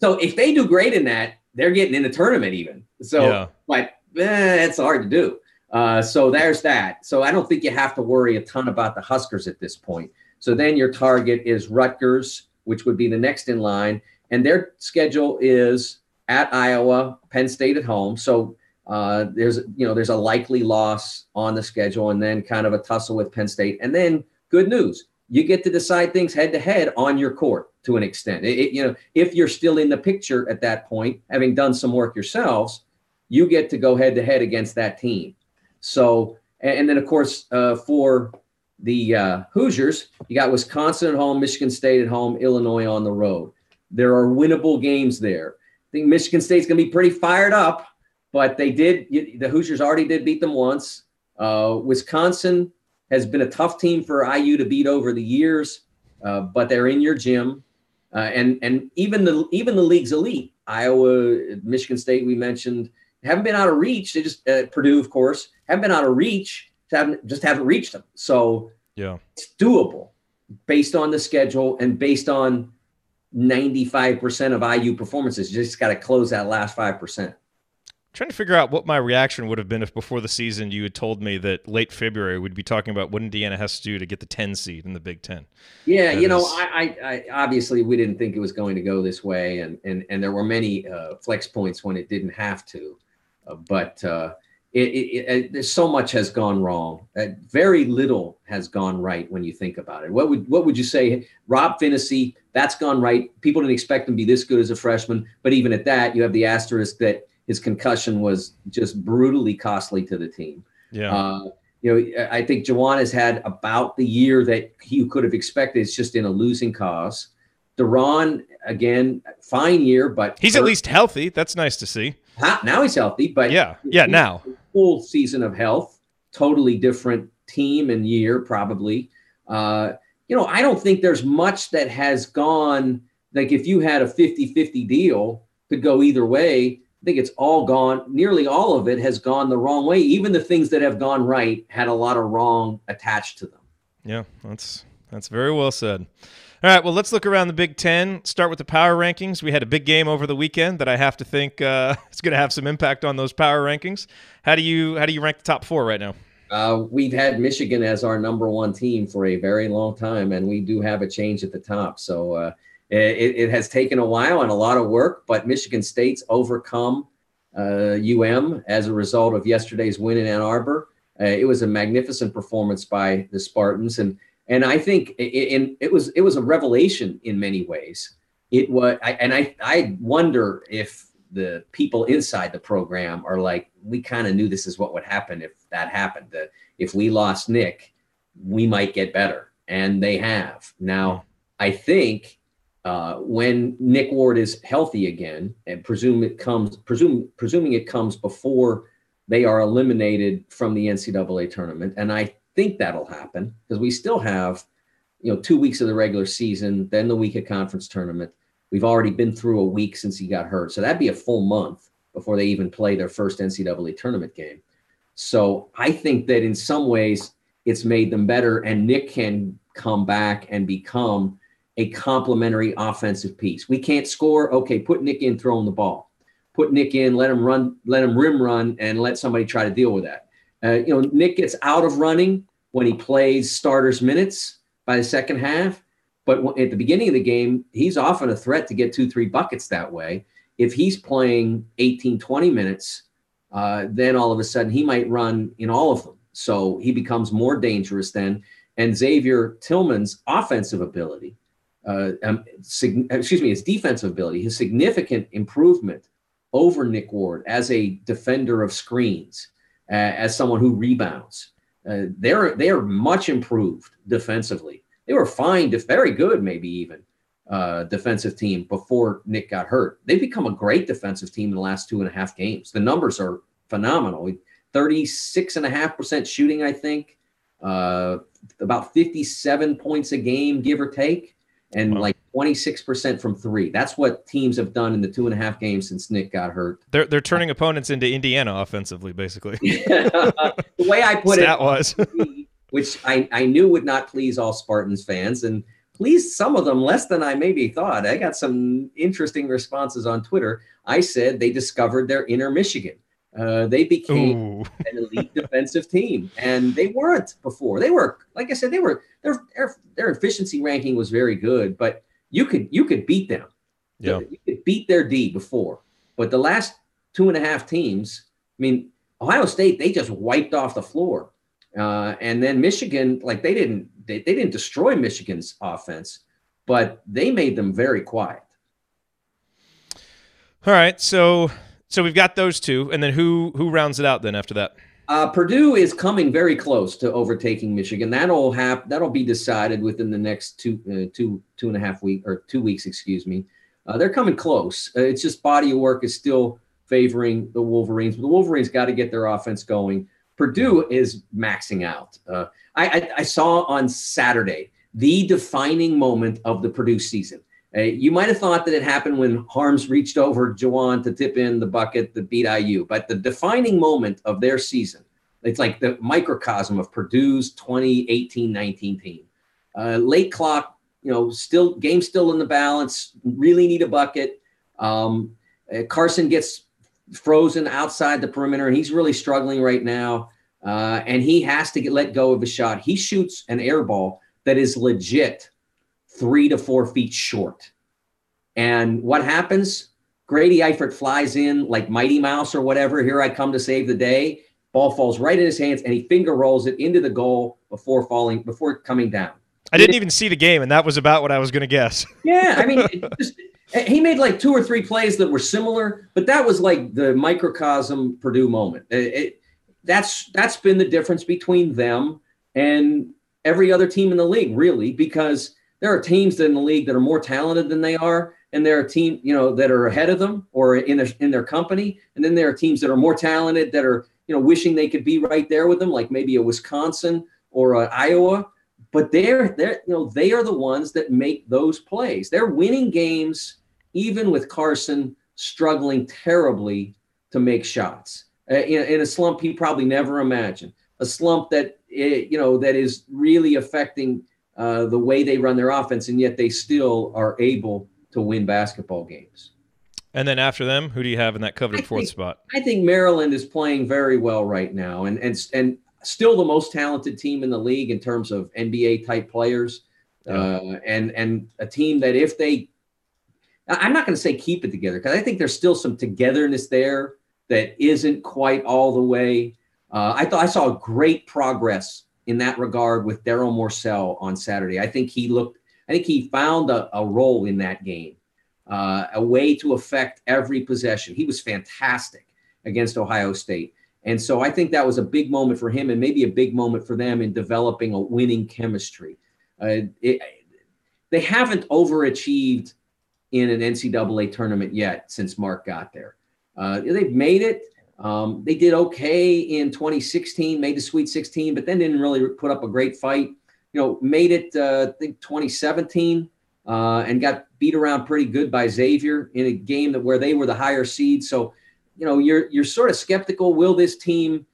So if they do great in that, they're getting in the tournament even. So, it's hard to do. So there's that. So I don't think you have to worry a ton about the Huskers at this point. So then your target is Rutgers, which would be the next in line, and their schedule is at Iowa, Penn State at home. So there's a likely loss on the schedule, and then kind of a tussle with Penn State. And then good news, you get to decide things head to head on your court to an extent. If you're still in the picture at that point, having done some work yourselves, you get to go head to head against that team. So, and then of course for the Hoosiers, you got Wisconsin at home, Michigan State at home, Illinois on the road. There are winnable games there. I think Michigan State's going to be pretty fired up, but the Hoosiers already did beat them once. Wisconsin has been a tough team for IU to beat over the years, but they're in your gym. And even the league's elite, Iowa, Michigan State, we mentioned, haven't been out of reach. They just, Purdue, of course, haven't been out of reach, haven't reached them. So it's doable based on the schedule and based on 95% of IU performances. You just got to close that last 5%. Trying to figure out what my reaction would have been if before the season you had told me that late February we'd be talking about what Indiana has to do to get the 10 seed in the Big Ten. Yeah, I obviously we didn't think it was going to go this way, and there were many flex points when it didn't have to, but there's so much has gone wrong. Very little has gone right when you think about it. What would you say, Rob Finney? That's gone right. People didn't expect him to be this good as a freshman, but even at that, you have the asterisk that his concussion was just brutally costly to the team. Yeah. I think Juwan has had about the year that he could have expected. It's just in a losing cause. Deron, again, fine year, but he's at least healthy. That's nice to see. Now he's healthy, but now full season of health, totally different team and year probably. I don't think there's much that has gone like if you had a 50-50 deal, could go either way. I think it's all gone. Nearly all of it has gone the wrong way. Even the things that have gone right had a lot of wrong attached to them. Yeah, that's very well said. All right, well, let's look around the Big Ten. Start with the power rankings. We had a big game over the weekend that I have to think is going to have some impact on those power rankings. How do you rank the top 4 right now? We've had Michigan as our #1 team for a very long time, and we do have a change at the top. So it has taken a while and a lot of work, but Michigan State's overcome as a result of yesterday's win in Ann Arbor. It was a magnificent performance by the Spartans, and I think it was a revelation in many ways. I wonder if the people inside the program are like, we kind of knew this is what would happen if that happened. That if we lost Nick, we might get better, and they have. Now, I think when Nick Ward is healthy again, and presuming it comes before they are eliminated from the NCAA tournament, and I think that'll happen because we still have, 2 weeks of the regular season, then the week of conference tournament. We've already been through a week since he got hurt, so that'd be a full month before they even play their first NCAA tournament game. So I think that in some ways it's made them better, and Nick can come back and become a complementary offensive piece. We can't score. Okay, put Nick in throwing the ball. Put Nick in, let him rim run, and let somebody try to deal with that. Nick gets out of running when he plays starters minutes by the second half. But at the beginning of the game, he's often a threat to get 2-3 buckets that way. If he's playing 18, 20 minutes, then all of a sudden he might run in all of them. So he becomes more dangerous then. And Xavier Tillman's offensive ability, his defensive ability, his significant improvement over Nick Ward as a defender of screens, as someone who rebounds. They are much improved defensively. They were fine, very good, maybe even defensive team before Nick got hurt. They've become a great defensive team in the last 2.5 games. The numbers are phenomenal. 36.5% shooting, I think, about 57 points a game, give or take, and like 26% from 3. That's what teams have done in the 2.5 games since Nick got hurt. They're turning opponents into Indiana offensively, basically. The way I put Stat-wise. Which I knew would not please all Spartans fans, and pleased some of them less than I maybe thought. I got some interesting responses on Twitter. I said they discovered their inner Michigan. They became an elite defensive team, and they weren't before. They were, like I said, their efficiency ranking was very good, but you could beat them. Yeah. You could beat their D before, but the last 2.5 teams, I mean, Ohio State, they just wiped off the floor. And then Michigan, like they didn't destroy Michigan's offense, but they made them very quiet. All right, so we've got those two, and then who rounds it out then after that? Purdue is coming very close to overtaking Michigan. That'll be decided within the next 2.5 weeks or 2 weeks, excuse me. They're coming close. It's just body of work is still favoring the Wolverines, but the Wolverines got to get their offense going. Purdue is maxing out. I saw on Saturday the defining moment of the Purdue season. You might have thought that it happened when Harms reached over Jawan to tip in the bucket that beat IU, but the defining moment of their season, it's like the microcosm of Purdue's 2018-19 team. Late clock, game still in the balance, really need a bucket. Carson gets frozen outside the perimeter, and he's really struggling right now. And he has to let go of a shot. He shoots an air ball that is legit 3 to 4 feet short. And what happens? Grady Eifert flies in like Mighty Mouse or whatever. Here I come to save the day. Ball falls right in his hands, and he finger rolls it into the goal before coming down. I didn't even see the game, and that was about what I was going to guess. Yeah, I mean, he made like 2 or 3 plays that were similar, but that was like the microcosm Purdue moment. That's been the difference between them and every other team in the league, really, because there are teams in the league that are more talented than they are, and there are teams, that are ahead of them or in their company, and then there are teams that are more talented that are, wishing they could be right there with them, like maybe a Wisconsin or a Iowa. but they are the ones that make those plays. They're winning games, even with Carson struggling terribly to make shots in a slump he probably never imagined. A slump that that is really affecting the way they run their offense, and yet they still are able to win basketball games. And then after them, who do you have in that coveted fourth spot? I think Maryland is playing very well right now, and still the most talented team in the league in terms of NBA type players, and a team that if they, I'm not going to say keep it together, because I think there's still some togetherness there that isn't quite all the way. I saw great progress in that regard with Daryl Morcell on Saturday. I think he found a role in that game, a way to affect every possession. He was fantastic against Ohio State. And so I think that was a big moment for him, and maybe a big moment for them in developing a winning chemistry. They haven't overachieved in an NCAA tournament yet since Mark got there. They've made it. They did okay in 2016, made the Sweet 16, but then didn't really put up a great fight. Made it, I think, 2017, and got beat around pretty good by Xavier in a game where they were the higher seed. So, you're sort of skeptical. Will this team,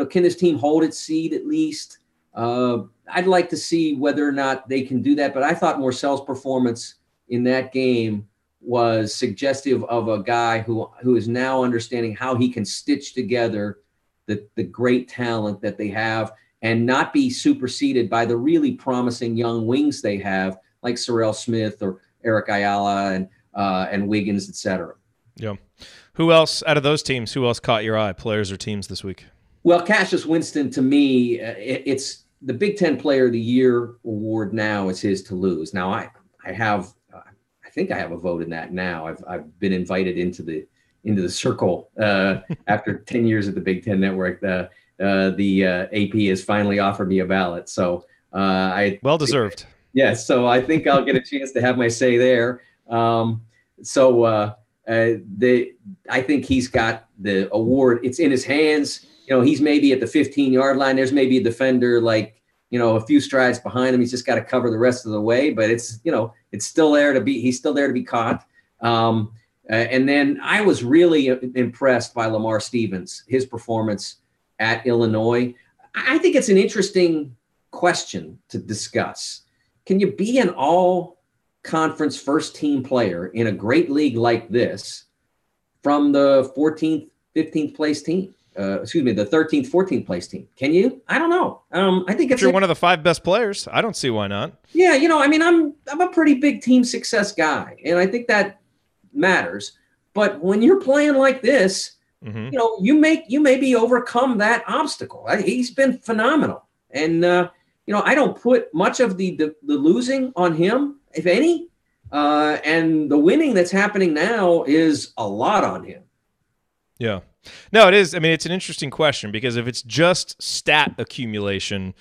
can this team hold its seed at least? I'd like to see whether or not they can do that. But I thought Morcell's performance in that game was suggestive of a guy who is now understanding how he can stitch together the great talent that they have and not be superseded by the really promising young wings they have, like Sorrell Smith or Eric Ayala and Wiggins, et cetera. Yeah. Who else out of those teams, who else caught your eye, players or teams this week? Well, Cassius Winston, to me, it's the Big Ten Player of the Year award now is his to lose. Now, I think I have a vote in that now. I've been invited into the circle after 10 years at the Big Ten Network. The AP has finally offered me a ballot, so well deserved. Yes, so I think I'll get a chance to have my say there. I think he's got the award. It's in his hands. He's maybe at the 15-yard line. There's maybe a defender a few strides behind him. He's just got to cover the rest of the way, but it's still there to be. He's still there to be caught. And then I was really impressed by Lamar Stevens, his performance at Illinois. I think it's an interesting question to discuss. Can you be an all-conference first-team player in a great league like this from the 14th, 15th place team? The 13th, 14th place team. Can you? I don't know. I think if you're one of the 5 best players, I don't see why not. Yeah, I'm a pretty big team success guy, and I think that matters. But when you're playing like this, you maybe overcome that obstacle. He's been phenomenal, and I don't put much of the losing on him, if any, and the winning that's happening now is a lot on him. Yeah. No, it is. I mean, it's an interesting question because if it's just stat accumulation,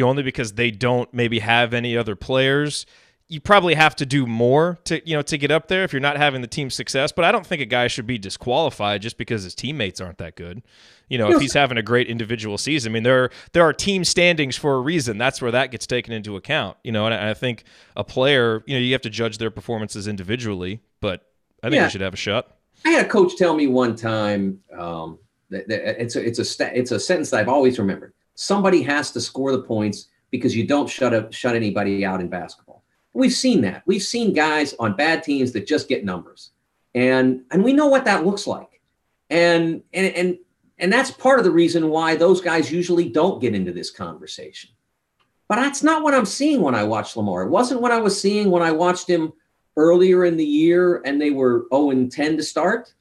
only because they don't maybe have any other players, you probably have to do more to get up there if you're not having the team success. But I don't think a guy should be disqualified just because his teammates aren't that good. If he's having a great individual season, I mean, there are team standings for a reason. That's where that gets taken into account. And I think a player, you have to judge their performances individually, but I think he should have a shot. I had a coach tell me one time that it's a sentence that I've always remembered. Somebody has to score the points because you don't shut anybody out in basketball. We've seen that. We've seen guys on bad teams that just get numbers, and we know what that looks like. And that's part of the reason why those guys usually don't get into this conversation. But that's not what I'm seeing when I watch Lamar. It wasn't what I was seeing when I watched him earlier in the year and they were 0-10 to start.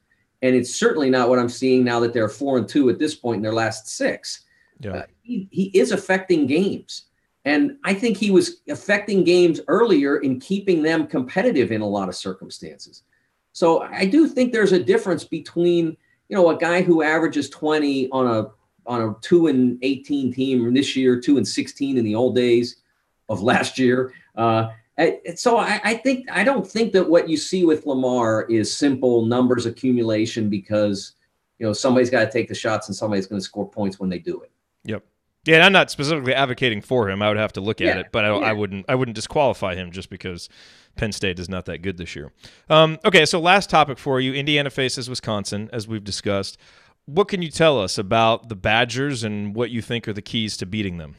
And it's certainly not what I'm seeing now that they're 4-2 at this point in their last 6. Yeah. He is affecting games. And I think he was affecting games earlier in keeping them competitive in a lot of circumstances. So I do think there's a difference between, a guy who averages 20 on a 2-18 team this year, 2-16 in the old days of last year. So I don't think that what you see with Lamar is simple numbers accumulation because, somebody's got to take the shots and somebody's going to score points when they do it. Yep. Yeah, I'm not specifically advocating for him. I would have to look at Yeah, it, but I wouldn't disqualify him just because Penn State is not that good this year. Okay, so last topic for you. Indiana faces Wisconsin, as we've discussed. What can you tell us about the Badgers and what you think are the keys to beating them?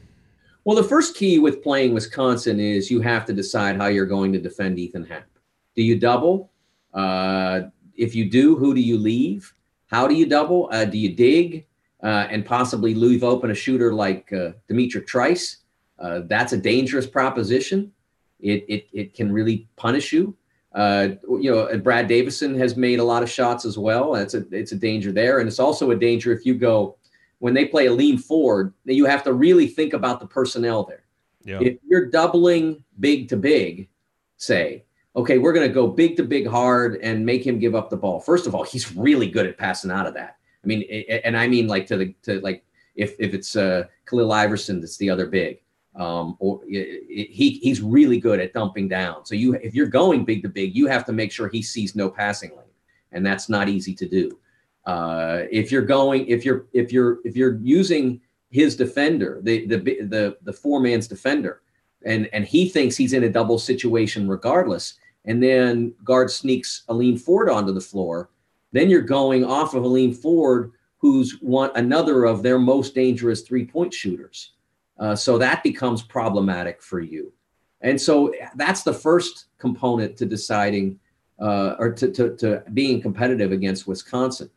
Well, the first key with playing Wisconsin is you have to decide how you're going to defend Ethan Happ. Do you double? If you do, who do you leave? How do you double? Do you dig and possibly leave open a shooter like Demetric Trice? That's a dangerous proposition. It can really punish you. Brad Davison has made a lot of shots as well. It's a danger there, and it's also a danger if you go when they play a lean forward. You have to really think about the personnel there. Yeah. If you're doubling big to big, say, okay, we're going to go big to big hard and make him give up the ball. First of all, he's really good at passing out of that. I mean, and I mean like if it's Khalil Iverson, that's the other big. He's really good at dumping down. So if you're going big to big, you have to make sure he sees no passing lane, and that's not easy to do. If you're using his defender, the four-man's defender, and he thinks he's in a double situation regardless, and then guard sneaks a lean forward onto the floor, then you're going off of a lean forward who's another of their most dangerous three-point shooters. So that becomes problematic for you. And so that's the first component to deciding or to being competitive against Wisconsin.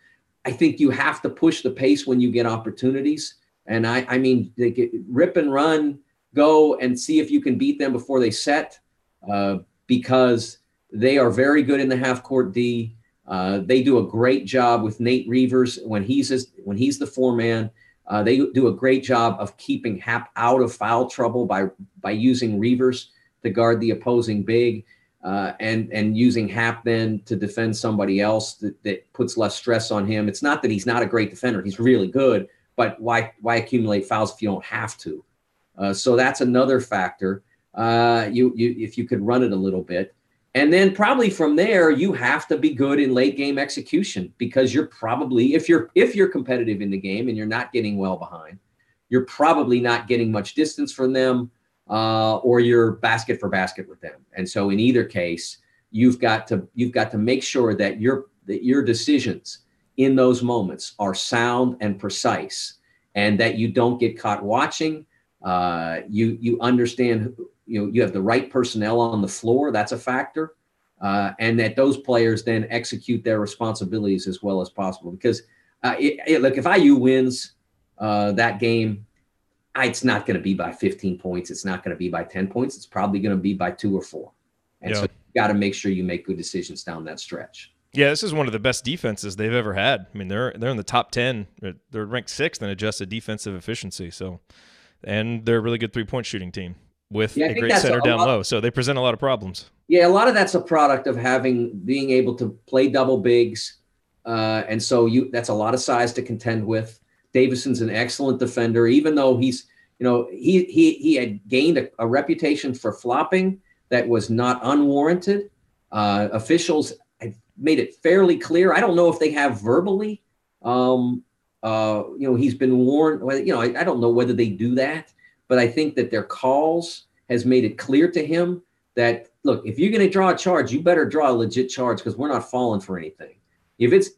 I think you have to push the pace when you get opportunities. And I mean, they get rip and run, go and see if you can beat them before they set, because they are very good in the half court D. They do a great job with Nate Reavers when he's the four-man. They do a great job of keeping Happ out of foul trouble by using Reavers to guard the opposing big, and using Happ then to defend somebody else that puts less stress on him. It's not that he's not a great defender; he's really good. But why accumulate fouls if you don't have to? So that's another factor. If you could run it a little bit. And then probably from there, you have to be good in late game execution, because you're probably, if you're competitive in the game and you're not getting well behind, you're probably not getting much distance from them, or you're basket for basket with them. And so in either case, you've got to make sure that your decisions in those moments are sound and precise, and that you don't get caught watching. You understand. You have the right personnel on the floor. That's a factor. And that those players then execute their responsibilities as well as possible. Because look, if IU wins that game, it's not going to be by 15 points. It's not going to be by 10 points. It's probably going to be by 2 or 4. And so you got to make sure you make good decisions down that stretch. Yeah, this is one of the best defenses they've ever had. I mean, they're in the top 10. They're ranked 6th in adjusted defensive efficiency. So, and they're a really good three-point shooting team with a great center down low. So they present a lot of problems. Yeah, a lot of that's a product of being able to play double bigs. And so that's a lot of size to contend with. Davison's an excellent defender, even though he had gained a reputation for flopping that was not unwarranted. Officials had made it fairly clear. I don't know if they have verbally. He's been warned. I don't know whether they do that. But I think that their calls has made it clear to him that, look, if you're going to draw a charge, you better draw a legit charge, because we're not falling for anything. If it's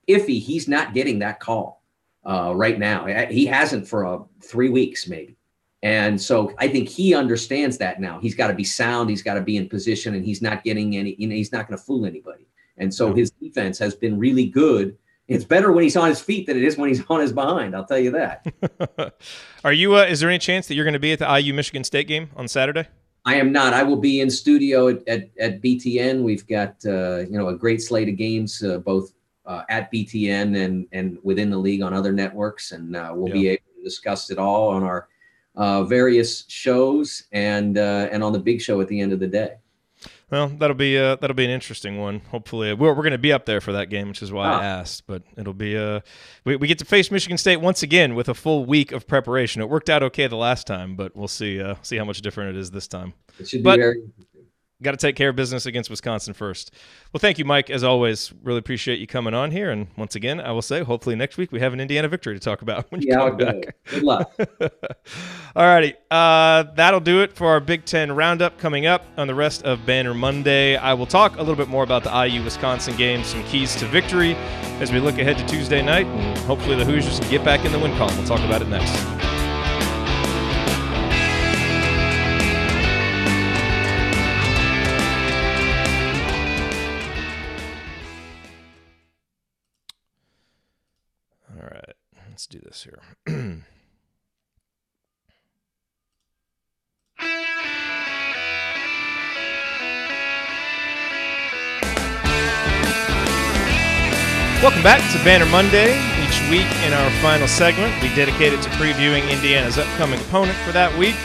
iffy, he's not getting that call right now. He hasn't for 3 weeks maybe. And so I think he understands that now. He's got to be sound. He's got to be in position, and he's not getting he's not going to fool anybody. And so his defense has been really good. It's better when he's on his feet than it is when he's on his behind. I'll tell you that. Are you? Is there any chance that you're going to be at the IU Michigan State game on Saturday? I am not. I will be in studio at BTN. We've got a great slate of games, both at BTN and within the league on other networks, and we'll be able to discuss it all on our various shows and on the big show at the end of the day. Well, that'll be an interesting one. Hopefully, we're going to be up there for that game, which is why I asked. But it'll be we get to face Michigan State once again with a full week of preparation. It worked out okay the last time, but we'll see how much different it is this time. It should be very interesting. got to take care of business against Wisconsin first. Well, thank you, Mike, as always. Really appreciate you coming on here. And once again, I will say, hopefully next week we have an Indiana victory to talk about when you come back. Good luck. All righty. That'll do it for our Big Ten Roundup. Coming up on the rest of Banner Monday, I will talk a little bit more about the IU-Wisconsin game, some keys to victory as we look ahead to Tuesday night, and hopefully the Hoosiers can get back in the win column. We'll talk about it next. All right, let's do this here. Welcome back to Banner Monday. Each week in our final segment, we dedicate it to previewing Indiana's upcoming opponent for that week.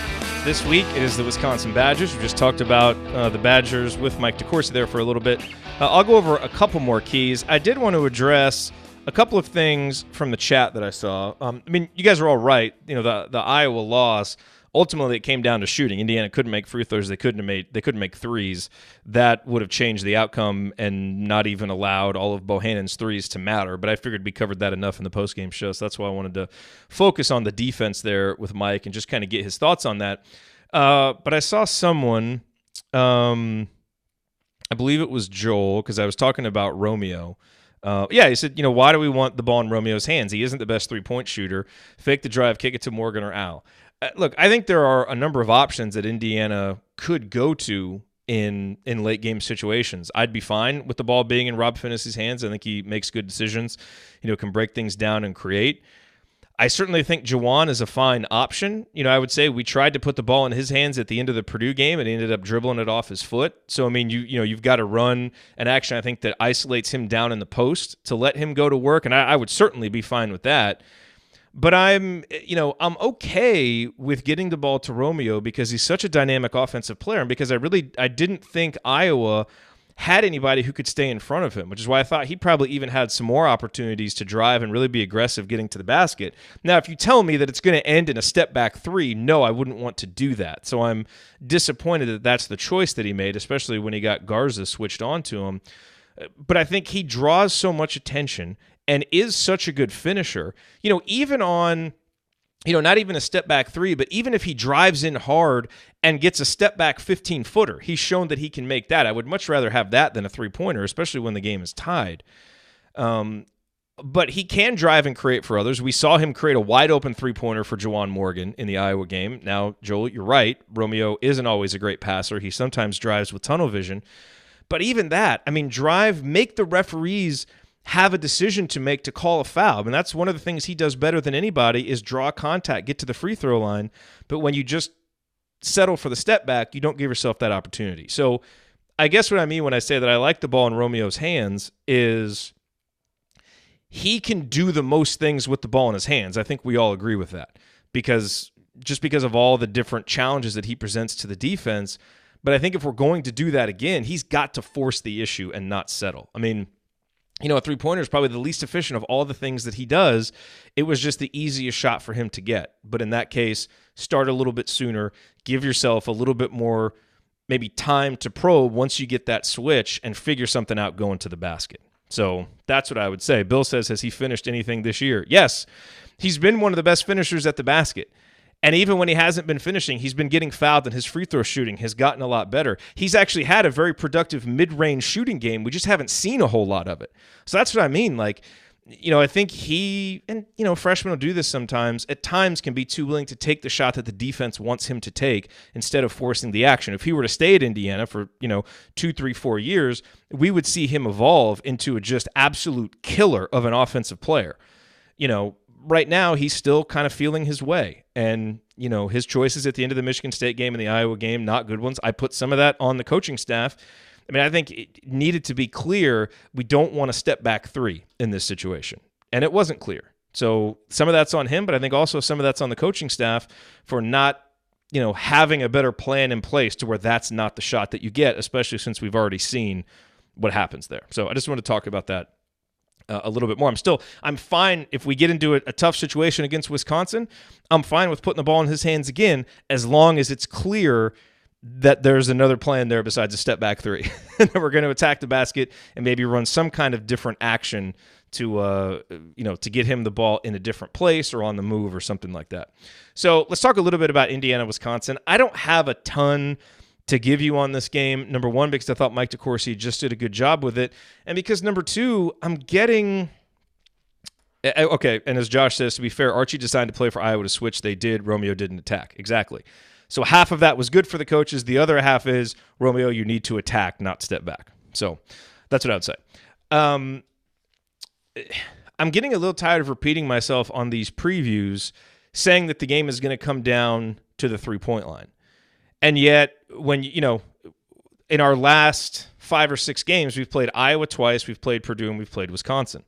This week, it is the Wisconsin Badgers. We just talked about the Badgers with Mike de Courcey there for a little bit. I'll go over a couple more keys. I did want to address a couple of things from the chat that I saw. I mean, you guys are all right. You know, the Iowa loss, ultimately it came down to shooting. Indiana couldn't make free throws. They couldn't make threes. That would have changed the outcome and not even allowed all of Bohannon's threes to matter. But I figured we covered that enough in the postgame show, so that's why I wanted to focus on the defense there with Mike and just kind of get his thoughts on that. But I saw someone, I believe it was Joel, because I was talking about Romeo. He said, why do we want the ball in Romeo's hands? He isn't the best three-point shooter. Fake the drive, kick it to Morgan or Al. Look, I think there are a number of options that Indiana could go to in late game situations. I'd be fine with the ball being in Rob Finney's hands. I think he makes good decisions, can break things down and create. I certainly think Juwan is a fine option. I would say we tried to put the ball in his hands at the end of the Purdue game and he ended up dribbling it off his foot. So, I mean, you've got to run an action, I think, that isolates him down in the post to let him go to work, and I would certainly be fine with that. But I'm okay with getting the ball to Romeo because he's such a dynamic offensive player and because I didn't think Iowa had anybody who could stay in front of him, which is why I thought he probably even had some more opportunities to drive and really be aggressive getting to the basket. Now, if you tell me that it's going to end in a step-back three, no, I wouldn't want to do that. So I'm disappointed that that's the choice that he made, especially when he got Garza switched on to him. But I think he draws so much attention and is such a good finisher, even on, not even a step-back three, but even if he drives in hard and gets a step-back 15-footer, he's shown that he can make that. I would much rather have that than a three-pointer, especially when the game is tied. But he can drive and create for others. We saw him create a wide-open three-pointer for Juwan Morgan in the Iowa game. Now, Joel, you're right. Romeo isn't always a great passer. He sometimes drives with tunnel vision. But even that, drive, make the referees have a decision to make to call a foul. That's one of the things he does better than anybody is draw contact, get to the free throw line. But when you just settle for the step back, you don't give yourself that opportunity. So I guess what I mean when I say that I like the ball in Romeo's hands is he can do the most things with the ball in his hands. I think we all agree with that because of all the different challenges that he presents to the defense. But I think if we're going to do that again, he's got to force the issue and not settle. A three-pointer is probably the least efficient of all the things that he does. It was just the easiest shot for him to get. But in that case, start a little bit sooner. Give yourself a little bit more maybe time to probe once you get that switch and figure something out going to the basket. So that's what I would say. Bill says, has he finished anything this year? Yes, he's been one of the best finishers at the basket. And even when he hasn't been finishing, he's been getting fouled and his free throw shooting has gotten a lot better. He's actually had a very productive mid-range shooting game. We just haven't seen a whole lot of it. So that's what I mean. I think he, and, freshmen will do this sometimes, at times can be too willing to take the shot that the defense wants him to take instead of forcing the action. If he were to stay at Indiana for, 2, 3, 4 years, we would see him evolve into a just absolute killer of an offensive player. Right now, he's still kind of feeling his way. And, his choices at the end of the Michigan State game and the Iowa game, not good ones. I put some of that on the coaching staff. I think it needed to be clear we don't want a step-back three in this situation. And it wasn't clear. So some of that's on him, but I think also some of that's on the coaching staff for not, having a better plan in place to where that's not the shot that you get, especially since we've already seen what happens there. So I just want to talk about that a little bit more. I'm fine if we get into a tough situation against Wisconsin. I'm fine with putting the ball in his hands again as long as it's clear that there's another plan there besides a step back three. And that we're going to attack the basket and maybe run some kind of different action to get him the ball in a different place or on the move or something like that. So let's talk a little bit about Indiana, Wisconsin. I don't have a ton to give you on this game. Number one, because I thought Mike de Courcey just did a good job with it. And because number two, I'm getting... Okay, and as Josh says, to be fair, Archie decided to play for Iowa to switch. They did. Romeo didn't attack. Exactly. So half of that was good for the coaches. The other half is, Romeo, you need to attack, not step back. So that's what I would say. I'm getting a little tired of repeating myself on these previews, saying that the game is going to come down to the three-point line. And yet, when in our last 5 or 6 games, we've played Iowa twice, we've played Purdue, and we've played Wisconsin.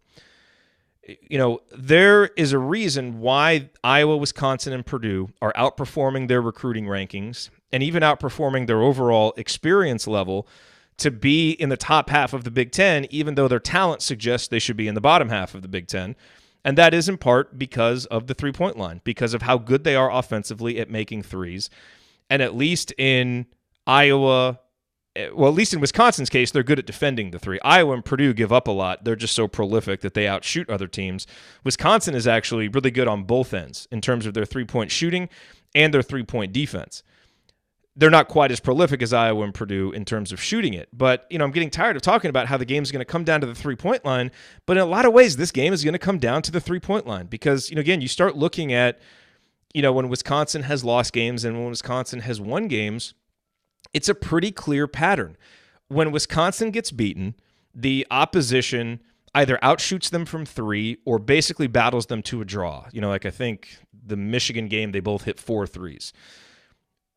There is a reason why Iowa, Wisconsin, and Purdue are outperforming their recruiting rankings and even outperforming their overall experience level to be in the top half of the Big Ten, even though their talent suggests they should be in the bottom half of the Big Ten. And that is in part because of the three-point line, because of how good they are offensively at making threes. And at least in Iowa, well, at least in Wisconsin's case, they're good at defending the three. Iowa and Purdue give up a lot. They're just so prolific that they outshoot other teams. Wisconsin is actually really good on both ends in terms of their three-point shooting and their three-point defense. They're not quite as prolific as Iowa and Purdue in terms of shooting it. But, I'm getting tired of talking about how the game is going to come down to the three-point line. But in a lot of ways, this game is going to come down to the three-point line because, again, you start looking at, when Wisconsin has lost games and when Wisconsin has won games, it's a pretty clear pattern. When Wisconsin gets beaten, the opposition either outshoots them from three or basically battles them to a draw. Like I think the Michigan game, they both hit 4 threes.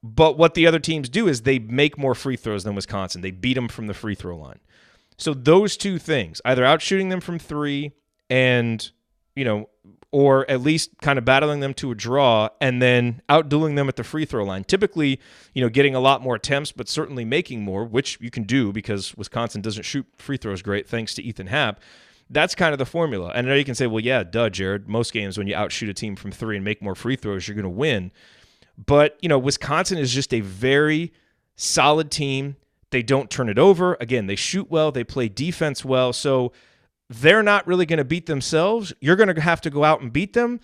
But what the other teams do is they make more free throws than Wisconsin. They beat them from the free throw line. So those two things, either outshooting them from three and, or at least kind of battling them to a draw and then outdueling them at the free throw line. Typically, getting a lot more attempts, but certainly making more, which you can do because Wisconsin doesn't shoot free throws great thanks to Ethan Happ. That's kind of the formula. And I know you can say, well, yeah, duh, Jerod. Most games when you outshoot a team from three and make more free throws, you're going to win. But, Wisconsin is just a very solid team. They don't turn it over. Again, they shoot well. They play defense well. So they're not really going to beat themselves. You're going to have to go out and beat them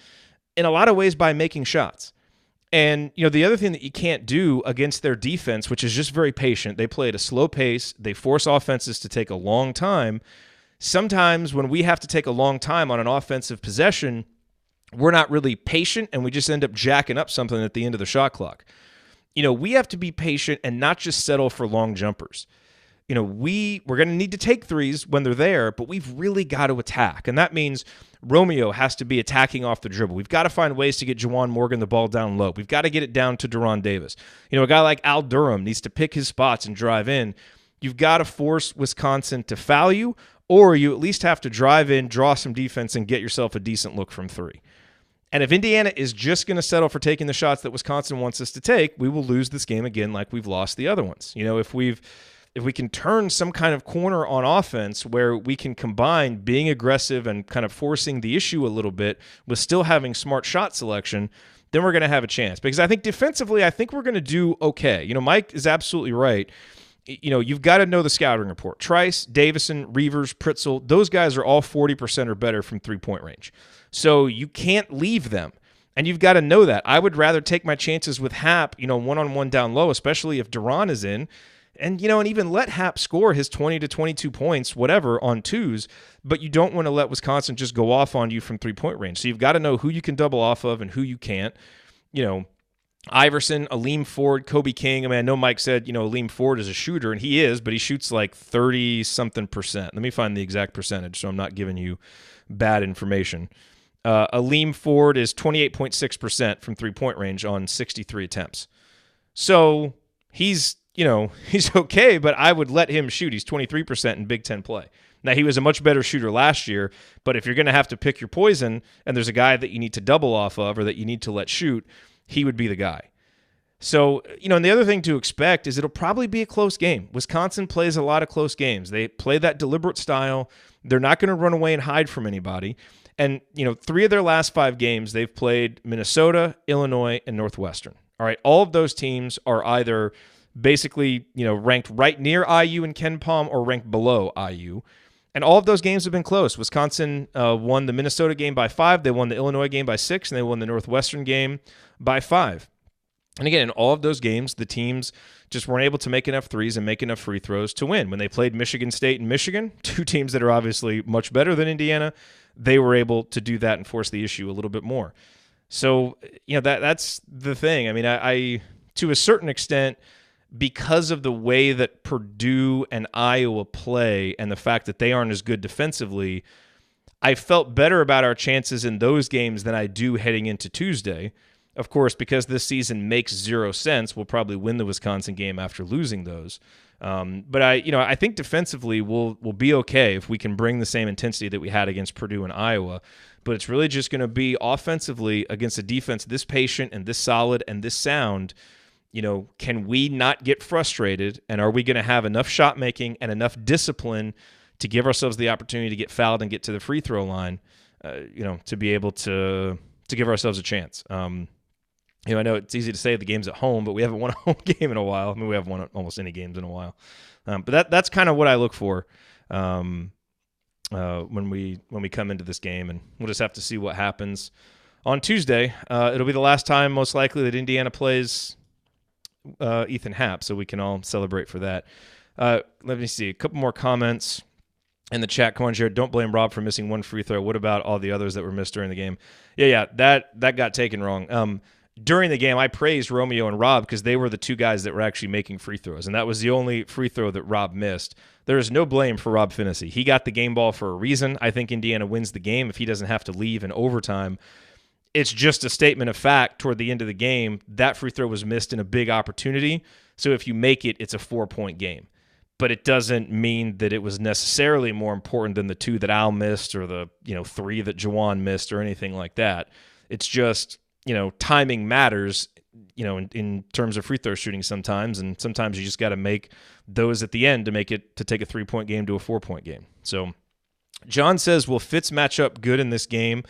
in a lot of ways by making shots. And, the other thing that you can't do against their defense, which is just very patient, they play at a slow pace. They force offenses to take a long time. Sometimes when we have to take a long time on an offensive possession, we're not really patient, and we just end up jacking up something at the end of the shot clock. We have to be patient and not just settle for long jumpers. We're going to need to take threes when they're there, but we've really got to attack. And that means Romeo has to be attacking off the dribble. We've got to find ways to get Juwan Morgan the ball down low. We've got to get it down to Deron Davis. A guy like Al Durham needs to pick his spots and drive in. You've got to force Wisconsin to foul you, or you at least have to drive in, draw some defense, and get yourself a decent look from three. And if Indiana is just going to settle for taking the shots that Wisconsin wants us to take, we will lose this game again like we've lost the other ones. If we can turn some kind of corner on offense where we can combine being aggressive and kind of forcing the issue a little bit with still having smart shot selection, then we're going to have a chance. Because I think defensively, we're going to do okay. Mike is absolutely right. You've got to know the scouting report. Trice, Davison, Reavers, Pritzl, those guys are all 40% or better from three-point range. So you can't leave them. And you've got to know that. I would rather take my chances with Happ, one-on-one down low, especially if Deron is in, and even let Happ score his 20 to 22 points, whatever, on twos, but you don't want to let Wisconsin just go off on you from three-point range. So you've got to know who you can double off of and who you can't. Iverson, Aleem Ford, Kobe King. I know Mike said, Aleem Ford is a shooter, and he is, but he shoots like 30-something%. Let me find the exact percentage so I'm not giving you bad information. Aleem Ford is 28.6% from three-point range on 63 attempts. So he's okay, but I would let him shoot. He's 23% in Big Ten play. Now, he was a much better shooter last year, but if you're going to have to pick your poison and there's a guy that you need to double off of or that you need to let shoot, he would be the guy. So, and the other thing to expect is it'll probably be a close game. Wisconsin plays a lot of close games. They play that deliberate style. They're not going to run away and hide from anybody. And, 3 of their last 5 games, they've played Minnesota, Illinois, and Northwestern. All right, all of those teams are either basically, ranked right near IU and Ken Palm or ranked below IU. And all of those games have been close. Wisconsin won the Minnesota game by 5. They won the Illinois game by 6, and they won the Northwestern game by 5. And again, in all of those games, the teams just weren't able to make enough threes and make enough free throws to win. When they played Michigan State and Michigan, two teams that are obviously much better than Indiana, they were able to do that and force the issue a little bit more. So, that's the thing. I mean, I to a certain extent, because of the way that Purdue and Iowa play and the fact that they aren't as good defensively, I felt better about our chances in those games than I do heading into Tuesday. Of course, because this season makes 0 sense, we'll probably win the Wisconsin game after losing those. But I think defensively we'll be okay if we can bring the same intensity that we had against Purdue and Iowa. But it's really just going to be offensively against a defense this patient and this solid and this sound. Can we not get frustrated, and are we going to have enough shot making and enough discipline to give ourselves the opportunity to get fouled and get to the free throw line, to be able to give ourselves a chance. I know it's easy to say the game's at home, but we haven't won a home game in a while. I mean, we haven't won almost any games in a while. But that's kind of what I look for when we come into this game, and we'll just have to see what happens on Tuesday. It'll be the last time, most likely, that Indiana plays Ethan Happ, so we can all celebrate for that. Let me see. A couple more comments in the chat. Come on, Jerod. Don't blame Rob for missing one free throw. What about all the others that were missed during the game? Yeah, that got taken wrong. During the game, I praised Romeo and Rob because they were the two guys that were actually making free throws, and that was the only free throw that Rob missed. There is no blame for Rob Finney. He got the game ball for a reason. I think Indiana wins the game if he doesn't have to leave in overtime. It's just a statement of fact toward the end of the game. That free throw was missed in a big opportunity. So if you make it, it's a 4-point game. But it doesn't mean that it was necessarily more important than the 2 that Al missed or the 3 that Jawan missed or anything like that. It's just, timing matters, in terms of free throw shooting sometimes. And sometimes you just got to make those at the end to take a 3-point game to a 4-point game. So John says, will Fitz match up good in this game?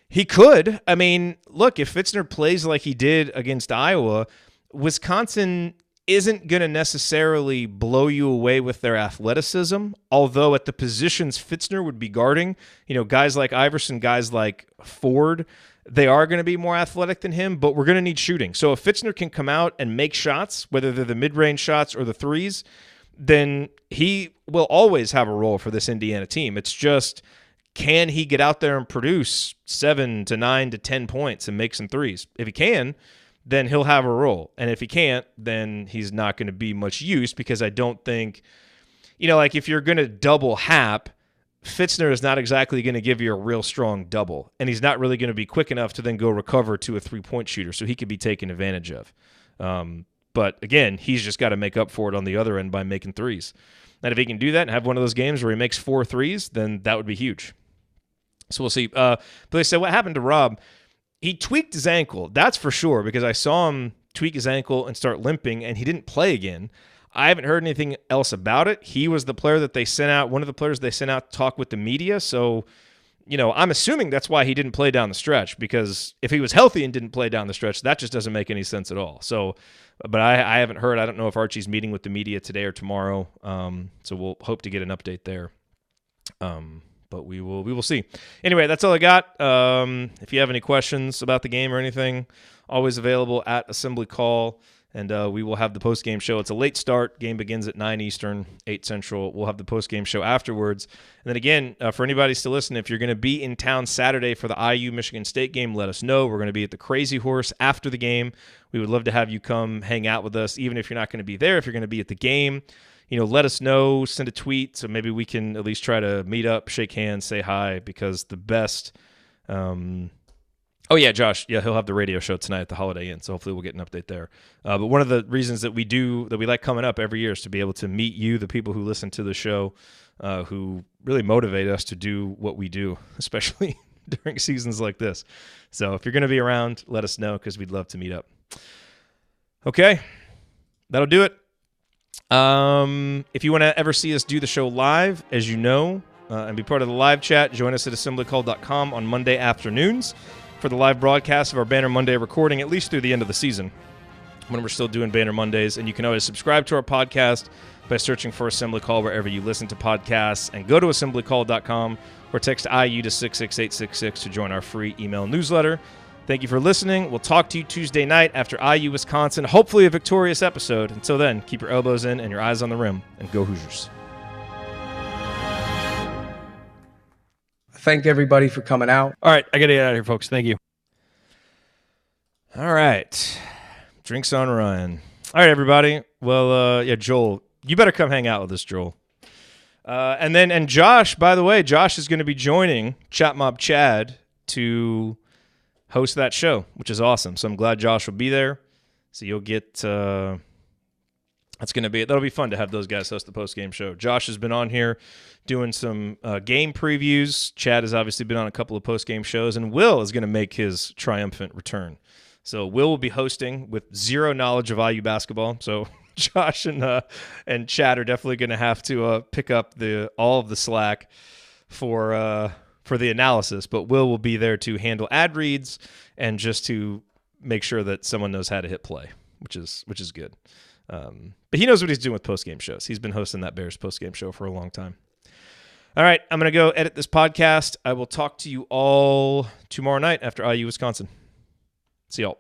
He could. I mean, look, if Fitzner plays like he did against Iowa, Wisconsin isn't going to necessarily blow you away with their athleticism, although at the positions Fitzner would be guarding, guys like Iverson, guys like Ford, they are going to be more athletic than him, but we're going to need shooting. So if Fitzner can come out and make shots, whether they're the mid-range shots or the threes, then he will always have a role for this Indiana team. It's just, can he get out there and produce 7 to 9 to 10 points and make some threes? If he can, then he'll have a role. And if he can't, then he's not going to be much use, because I don't think, like if you're going to double Hap, Fitzner is not exactly going to give you a real strong double. And he's not really going to be quick enough to then go recover to a 3-point shooter, so he could be taken advantage of. But again, he's just got to make up for it on the other end by making threes. And if he can do that and have one of those games where he makes 4 threes, then that would be huge. So we'll see. But they said, what happened to Rob? He tweaked his ankle, that's for sure, because I saw him tweak his ankle and start limping, and he didn't play again. I haven't heard anything else about it. He was the player that they sent out, one of the players they sent out to talk with the media. So, I'm assuming that's why he didn't play down the stretch, because if he was healthy and didn't play down the stretch, that just doesn't make any sense at all. So, but I haven't heard. I don't know if Archie's meeting with the media today or tomorrow. So we'll hope to get an update there. But we will see. Anyway, that's all I got. If you have any questions about the game or anything, always available at Assembly Call. And we will have the post-game show. It's a late start. Game begins at 9 Eastern, 8 Central. We'll have the post-game show afterwards. And then again, for anybody still listening, if you're going to be in town Saturday for the IU-Michigan State game, let us know. We're going to be at the Crazy Horse after the game. We would love to have you come hang out with us, even if you're not going to be there. If you're going to be at the game, let us know. Send a tweet so maybe we can at least try to meet up, shake hands, say hi, because the best oh, yeah, Josh. Yeah, he'll have the radio show tonight at the Holiday Inn, so hopefully we'll get an update there. But one of the reasons that we like coming up every year is to be able to meet you, the people who listen to the show, who really motivate us to do what we do, especially during seasons like this. So if you're going to be around, let us know, because we'd love to meet up. Okay, that'll do it. If you want to ever see us do the show live, as you know, and be part of the live chat, join us at assemblycall.com on Monday afternoons for the live broadcast of our Banner Monday recording, at least through the end of the season. when we're still doing Banner Mondays. And you can always subscribe to our podcast by searching for Assembly Call wherever you listen to podcasts, and go to assemblycall.com or text IU to 66866 to join our free email newsletter. Thank you for listening. We'll talk to you Tuesday night after IU Wisconsin, hopefully a victorious episode. Until then, keep your elbows in and your eyes on the rim, and go Hoosiers. Thank everybody for coming out. All right, I got to get out of here, folks. Thank you. All right. Drinks on Ryan. All right, everybody. Well, yeah, Joel, you better come hang out with us, Joel. And Josh, by the way, Josh is going to be joining Chat Mob Chad to host that show, which is awesome. So I'm glad Josh will be there. So you'll get that'll be fun to have those guys host the post-game show. Josh has been on here doing some game previews. Chad has obviously been on a couple of post-game shows, and Will is going to make his triumphant return. So Will will be hosting with zero knowledge of IU basketball. So Josh and Chad are definitely going to have to pick up all of the slack for the analysis. But Will be there to handle ad reads and just to make sure that someone knows how to hit play, which is good. But he knows what he's doing with post-game shows. He's been hosting that Bears post-game show for a long time. All right, I'm going to go edit this podcast. I will talk to you all tomorrow night after IU Wisconsin. See y'all.